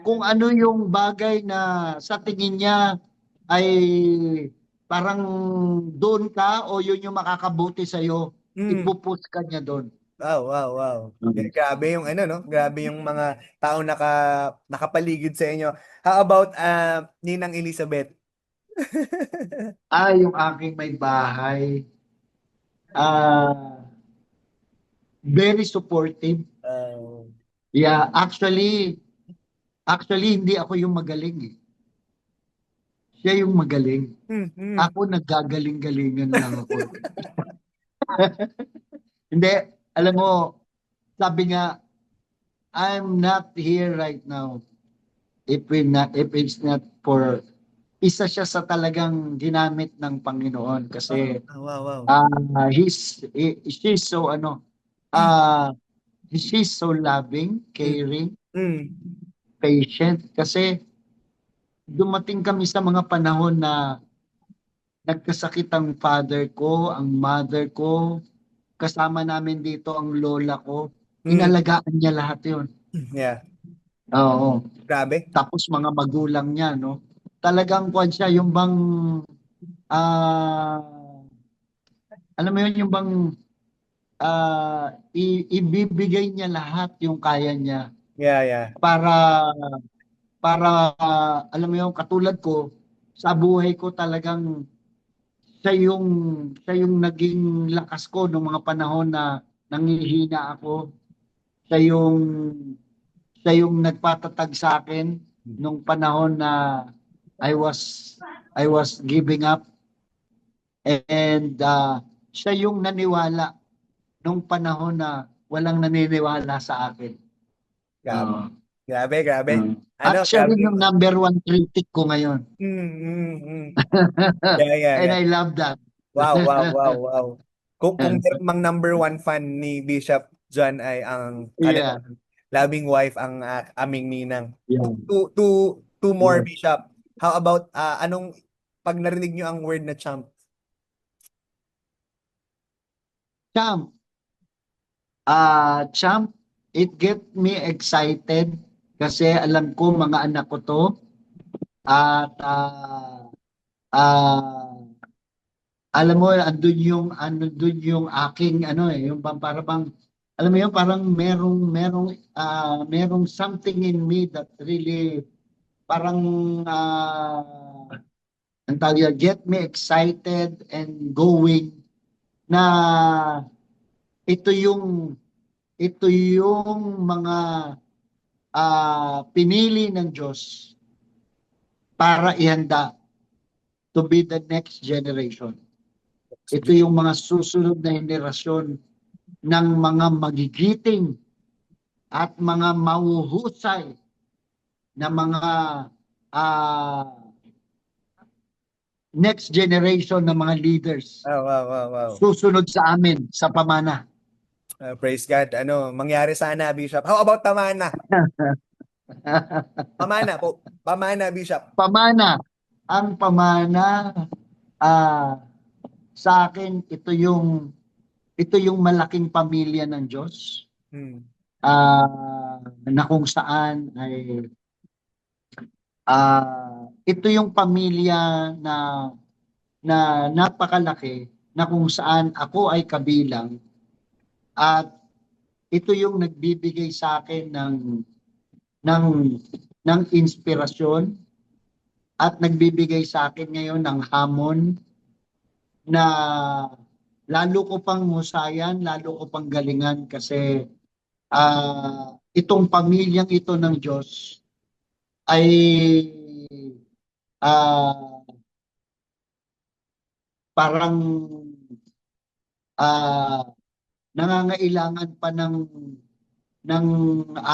kung ano yung bagay na sa tingin niya ay parang doon ka o yun yung makakabuti sa'yo, Mm. ipupush ka niya doon. Wow, wow, wow. Mm. Grabe yung ano, no? Grabe yung mga taong nakapaligid sa inyo. How about Ninang Elizabeth? Yung aking may bahay, ah, very supportive. Uh, Yeah, actually hindi ako yung magaling eh. Siya yung magaling. mm, mm. Ako naggagaling-galingan lang ako. Hindi, alam mo, sabi nga, I'm not here right now if it's not for isa siya sa talagang ginamit ng Panginoon Oh, kasi wow, wow. she's so uh, she's so loving, Mm, caring, mm. patient kasi dumating kami sa mga panahon na nagkasakit ang father ko, ang mother ko, kasama namin dito ang lola ko. Mm. Inalagaan niya lahat 'yon. Yeah, Oo. grabe. Tapos mga magulang niya, no? Talagang kwan siya, yung bang, ah, alam mo yun, yung bang, ibibigay niya lahat yung kaya niya Yeah, yeah. para, alam mo yun, katulad ko, sa buhay ko talagang siya yung, naging lakas ko nung mga panahon na nangihina ako. Siya yung, nagpatatag sa akin nung panahon na I was I was giving up and siya yung naniwala nung panahon na walang naniniwala sa akin. Grabe. Oo. Grabe, grabe. Oo. Ano, At siya grabe rin yung yung... number one critic ko ngayon. Mm, mm, mm. Yeah, yeah, And yeah. I love that. Wow, wow, wow, wow. Kung meron mang number one fan ni Bishop John ay ang Yeah. kanilang loving wife ang aming ninang. Yeah. Two more, Yeah. Bishop. How about anong pag narinig nyo ang word na champ? Champ, Champ, it get me excited kasi alam ko mga anak ko to at ah, alam mo andun yung aking ano yung para bang alam mo yun parang merong something in me that really parang ang tawag yan, get me excited and going na ito yung mga pinili ng Diyos para ihanda to be the next generation. Ito yung mga susunod na henerasyon ng mga magigiting at mga mahuhusay na mga ah, next generation ng mga leaders Wow, wow, wow, wow. susunod sa amin sa pamana. Praise God. Ano, mangyari sana, Bishop. How about Tamana? Pamana po. Pamana, Bishop. Pamana, ang pamana ah, sa akin ito yung malaking pamilya ng Diyos Hmm. na kung saan ay ito yung pamilya na napakalaki na kung saan ako ay kabilang at ito yung nagbibigay sa akin ng ng inspirasyon at nagbibigay sa akin ngayon ng hamon na lalo ko pang husayan, lalo ko pang galingan kasi itong pamilyang ito ng Diyos ay ah, parang ah, nangangailangan pa ng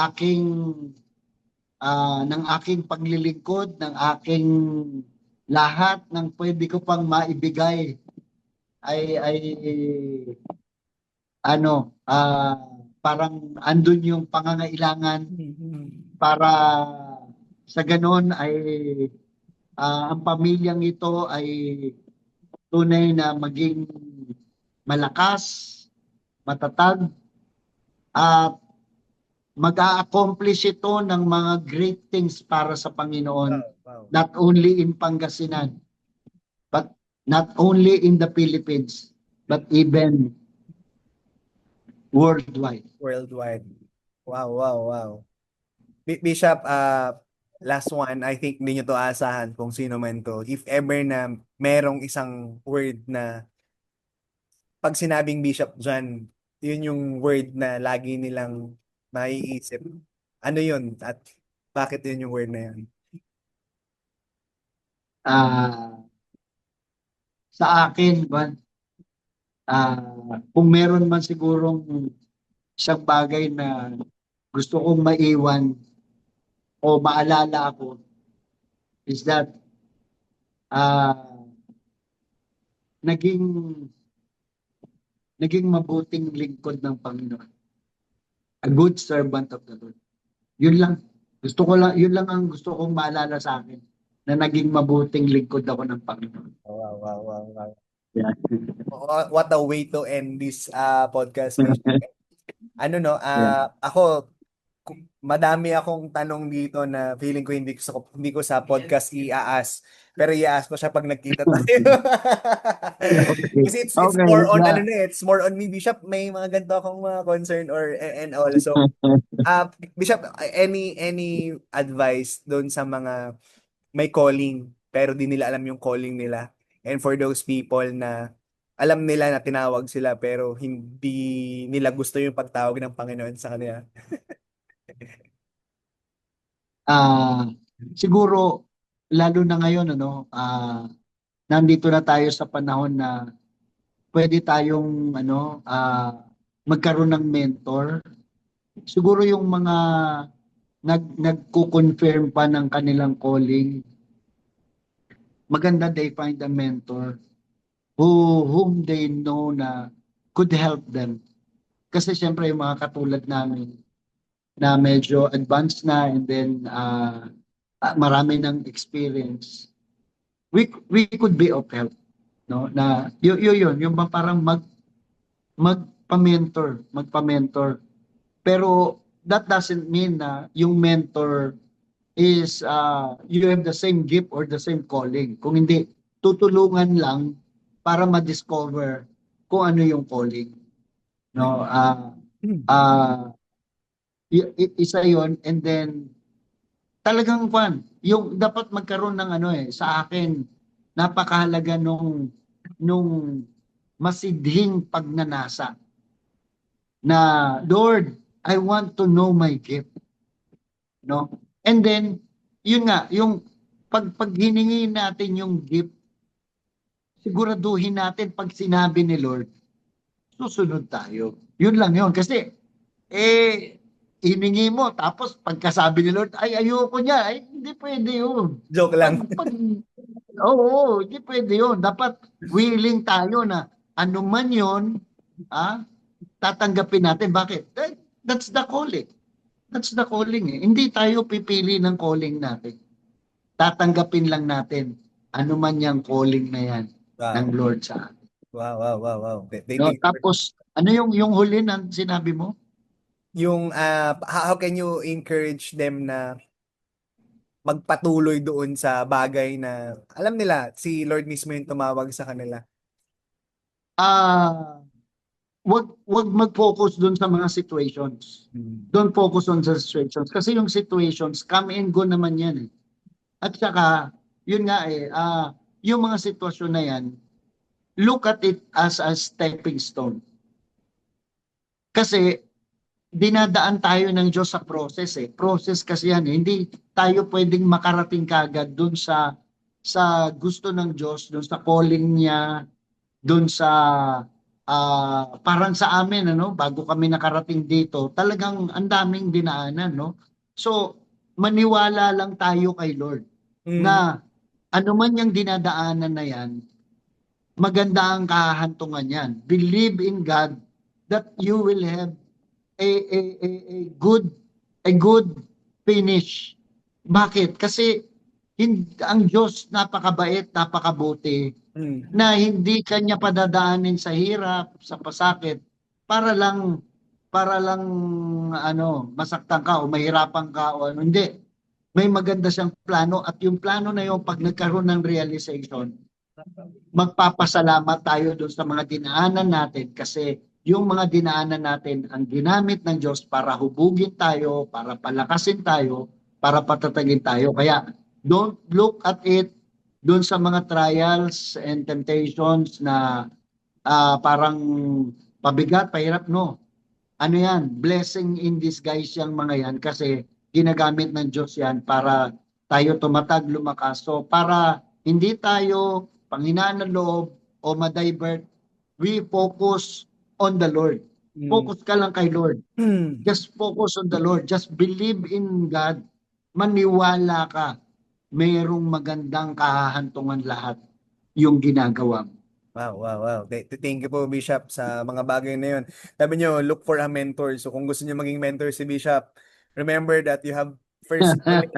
aking ng aking paglilingkod, ng aking lahat ng pwede ko pang maibigay ay parang andun yung pangangailangan Mhm. para sa ganon ay ang pamilyang ito ay tunay na maging malakas, matatag, at mag-a-accomplish ito ng mga great things para sa Panginoon, Wow, wow. not only in Pangasinan, but not only in the Philippines, but even worldwide. Worldwide. Wow, wow, wow. Bishop, last one, I think hindi nyo to asahan kung sino man to. If ever na merong isang word na pag sinabing Bishop John, yun yung word na lagi nilang maiisip. Ano yun? At bakit yun yung word na yun? Ah, sa akin, kung meron man sigurong isang bagay na gusto kong maiwan o maalala ako, is that ah, naging naging mabuting lingkod ng Panginoon. A good servant of the Lord. Yun lang. Yun lang ang gusto kong maalala sa akin, na naging mabuting lingkod ako ng Panginoon. Wow, wow, wow, wow. Yeah. What a way to end this podcast, Bishop. Ano no, Yeah. ako madami akong tanong dito na feeling ko hindi ko sa podcast i-ask. Pero i-ask ko siya pag nagkita tayo. Okay. Kasi it's Okay. more on Na, ano na, it's more on me, Bishop. May mga ganito akong mga concern or and all. So, Bishop, any advice doon sa mga may calling pero di nila alam yung calling nila? And for those people na alam nila na tinawag sila pero hindi nila gusto yung pagtawag ng Panginoon sa kanila. ah, siguro, lalo na ngayon, nandito na tayo sa panahon na pwede tayong magkaroon ng mentor. Siguro yung mga nagko-confirm pa ng kanilang calling, maganda they find a mentor whom they know na could help them. Kasi siyempre yung mga katulad namin na medyo advanced na, and then marami ng experience, we could be of help, no, na yun yung parang magpa-mentor. Pero that doesn't mean na yung mentor is you have the same gift or the same calling. Kung hindi, tutulungan lang para ma-discover kung ano yung calling, no. Uh, Isa yon, and then talagang yung dapat magkaroon ng sa akin napakahalaga nung masidhing pagnanasa na, Lord, I want to know my gift, no? And then yun nga, yung pag hiningi natin yung gift, siguraduhin natin pag sinabi ni Lord, susunod tayo. Yun lang yun. Kasi hiningi mo, tapos pagkasabi ni Lord, ay ayoko niya, ay hindi pwede yun. Joke lang. Oo, hindi pwede yun. Dapat willing tayo na ano man yun, tatanggapin natin. Bakit? That's the calling. That's the calling eh. Hindi tayo pipili ng calling natin. Tatanggapin lang natin ano man yung calling na yan ng Wow. Lord sa atin. Wow, wow, wow, wow. No? Tapos, ano yung huli na sinabi mo? Yung how can you encourage them na magpatuloy doon sa bagay na alam nila si Lord mismo yung tumawag sa kanila. Wag mag-focus doon sa mga situations. Don't focus on the situations. Kasi yung situations, come and go naman yan eh. At saka, yun nga yung mga sitwasyon na yan, look at it as a stepping stone. Kasi, dinadaan tayo ng Diyos sa process eh. Process kasi yan eh. Hindi tayo pwedeng makarating kagad doon sa gusto ng Diyos, doon sa calling niya, doon sa parang sa amin bago kami nakarating dito, talagang ang daming dinaanan, no? So maniwala lang tayo kay Lord Mm. na ano man yung dinadaanan na yan, maganda ang kahantungan yan. Believe in God that you will have a good finish. Bakit? Kasi ang Diyos napakabait, napakabuti Mm. na hindi kanya padadaanin sa hirap, sa pasakit para lang masaktan ka o mahirapan ka o ano. Hindi. May maganda siyang plano at yung plano na yun pag nagkaroon ng realization, magpapasalamat tayo doon sa mga dinaanan natin kasi yung mga dinaanan natin ang ginamit ng Diyos para hubugin tayo, para palakasin tayo, para patatagin tayo. Kaya don't look at it doon sa mga trials and temptations na parang pabigat, pahirap, no. Ano yan? Blessing in disguise yung mga yan kasi ginagamit ng Diyos yan para tayo tumatag, lumakas. So para hindi tayo panghinaan ng loob o ma-divert, we focus on the Lord. Mm. Focus ka lang kay Lord. Mm. Just focus on the Lord. Just believe in God. Maniwala ka. Mayroong magandang kahahantungan lahat yung ginagawa mo. Wow, wow, wow. Thank you po, Bishop, sa mga bagay na yun. Sabi nyo, look for a mentor. So kung gusto nyo maging mentor si Bishop, remember that you have first be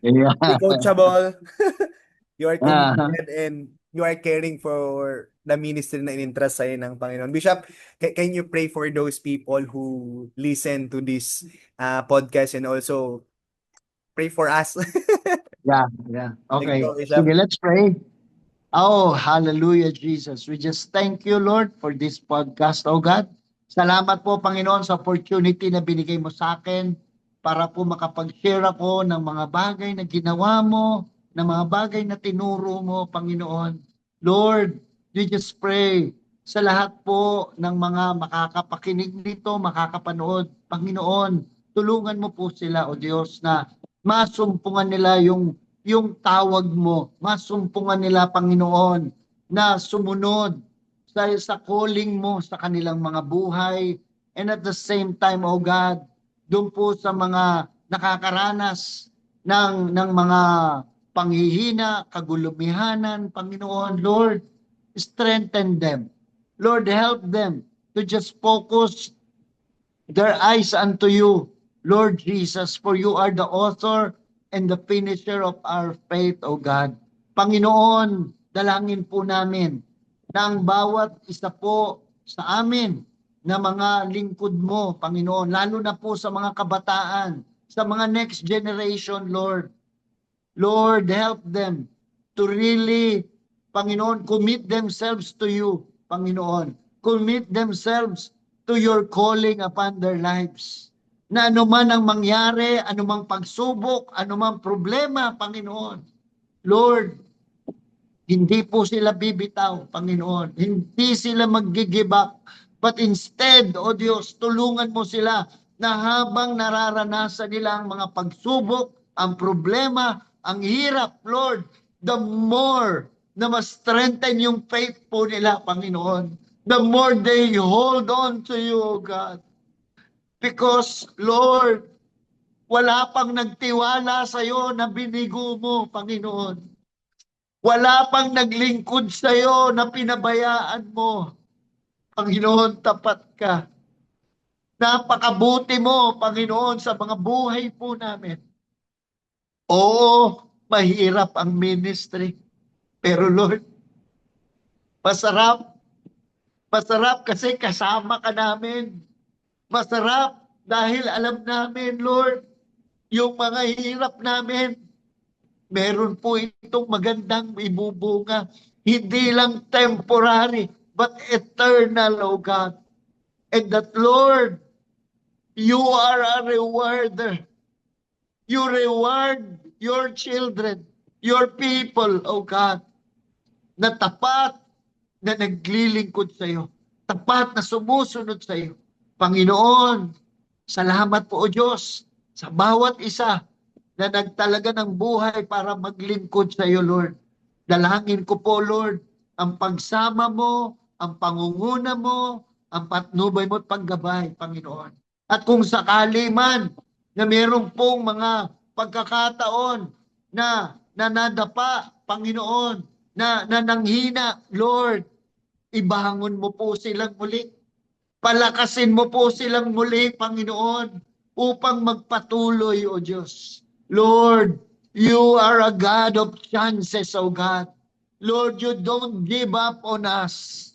Yeah. coachable, you are committed, and you are caring for the ministry na in-entrust sa'yo ng Panginoon. Bishop, can you pray for those people who listen to this podcast and also pray for us? Yeah, yeah. Thank you, Okay. Bishop. Sige, let's pray. Oh, hallelujah, Jesus. We just thank you, Lord, for this podcast, oh God. Salamat po, Panginoon, sa opportunity na binigay mo sa akin para po makapag-share ako ng mga bagay na ginawa mo, ng mga bagay na tinuro mo, Panginoon. Lord, we just pray sa lahat po ng mga makakapakinig nito, makakapanood. Panginoon, tulungan mo po sila, o Diyos, na masumpungan nila yung tawag mo, masumpungan nila, Panginoon, na sumunod sa calling mo sa kanilang mga buhay. And at the same time, oh God, doon po sa mga nakakaranas ng mga panghihina, kagulumihanan, Panginoon, Lord, strengthen them. Lord, help them to just focus their eyes unto you, Lord Jesus, for you are the author and the finisher of our faith, O God. Panginoon, dalangin po namin na ang bawat isa po sa amin na mga lingkod mo, Panginoon, lalo na po sa mga kabataan, sa mga next generation, Lord. Lord, help them to really, Panginoon, commit themselves to you, Panginoon. Commit themselves to your calling upon their lives. Na anuman ang mangyari, anumang pagsubok, anumang problema, Panginoon. Lord, hindi po sila bibitaw, Panginoon. Hindi sila mag-give up. But instead, O Diyos, tulungan mo sila na habang nararanasan nila ang mga pagsubok, ang problema, ang hirap, Lord, the more na mas strengthen yung faith po nila, Panginoon. The more they hold on to you, O God. Because, Lord, wala pang nagtiwala sa iyo na binigo mo, Panginoon. Wala pang naglingkod sa iyo na pinabayaan mo. Panginoon, tapat ka. Napakabuti mo, Panginoon, sa mga buhay po namin. Oo, mahirap ang ministry. Pero Lord, masarap. Masarap kasi kasama ka namin. Masarap dahil alam namin, Lord, yung mga hirap namin, meron po itong magandang ibubunga. Hindi lang temporary, but eternal, O God. And that, Lord, you are a rewarder. You reward your children, your people, O God, na tapat na naglilingkod sa iyo. Tapat na sumusunod sa iyo. Panginoon, salamat po, O Diyos, sa bawat isa na nagtalaga ng buhay para maglingkod sa iyo, Lord. Dalangin ko po, Lord, ang pagsama mo, ang pangunguna mo, ang patnubay mo at paggabay, Panginoon. At kung sakali man na meron pong mga pagkakataon na nadapa, Panginoon, na nanghina, Lord, ibangon mo po silang muli. Palakasin mo po silang muli, Panginoon, upang magpatuloy, O Diyos. Lord, you are a God of chances, O God. Lord, you don't give up on us.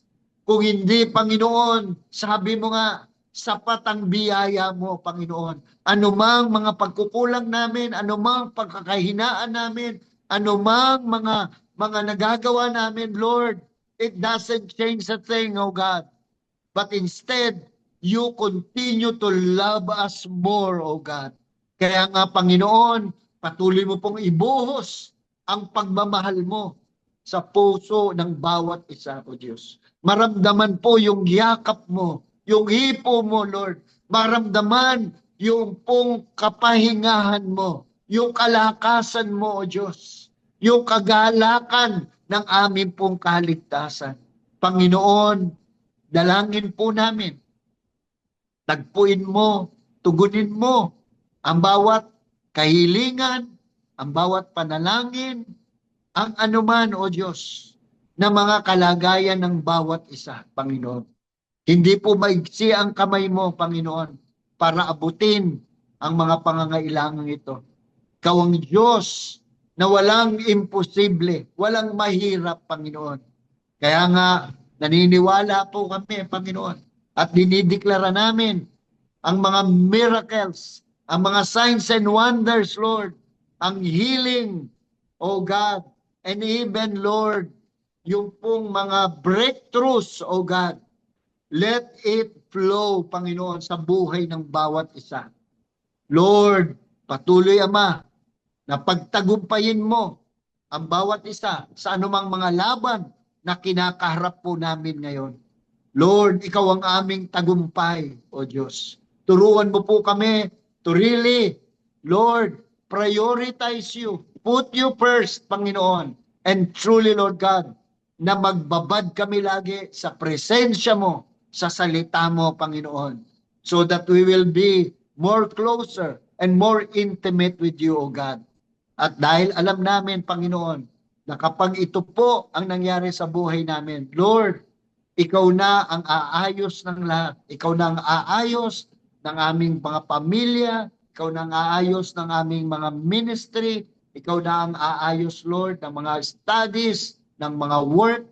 Kung hindi, Panginoon, sabi mo nga, sapat ang biyaya mo, Panginoon. Anumang mga pagkukulang namin, anumang pagkakahinaan namin, anumang mga nagagawa namin, Lord, it doesn't change a thing, O God. But instead, you continue to love us more, O God. Kaya nga, Panginoon, patuloy mo pong ibuhos ang pagmamahal mo sa puso ng bawat isa, O Diyos. Maramdaman po yung yakap mo, yung hipo mo, Lord. Maramdaman yung pong kapahingahan mo, yung kalakasan mo, O Diyos. Yung kagalakan ng aming pong kaligtasan. Panginoon, dalangin po namin, tagpuin mo, tugunin mo ang bawat kahilingan, ang bawat panalangin, ang anuman, O Diyos, na mga kalagayan ng bawat isa, Panginoon. Hindi po maigsi ang kamay mo, Panginoon, para abutin ang mga pangangailangan ito. Ikaw ang Diyos na walang imposible, walang mahirap, Panginoon. Kaya nga, naniniwala po kami, Panginoon, at dinideklara namin ang mga miracles, ang mga signs and wonders, Lord, ang healing, O God, and even, Lord, yung pong mga breakthroughs, O God, let it flow, Panginoon, sa buhay ng bawat isa. Lord, patuloy, Ama, na pagtagumpayin mo ang bawat isa sa anumang mga laban na kinakaharap po namin ngayon. Lord, ikaw ang aming tagumpay, O Diyos. Turuan mo po kami to really, Lord, prioritize you. Put you first, Panginoon. And truly, Lord God, na magbabad kami lagi sa presensya mo, sa salita mo, Panginoon. So that we will be more closer and more intimate with you, O God. At dahil alam namin, Panginoon, na kapag ito po ang nangyari sa buhay namin, Lord, ikaw na ang aayos ng lahat. Ikaw na ang aayos ng aming mga pamilya. Ikaw na ang aayos ng aming mga ministry. Ikaw na ang aayos, Lord, ng mga studies, ng mga work,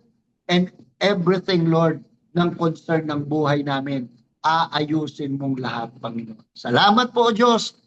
and everything, Lord, ng concern ng buhay namin. Aayusin mong lahat, Panginoon. Salamat po, O Diyos,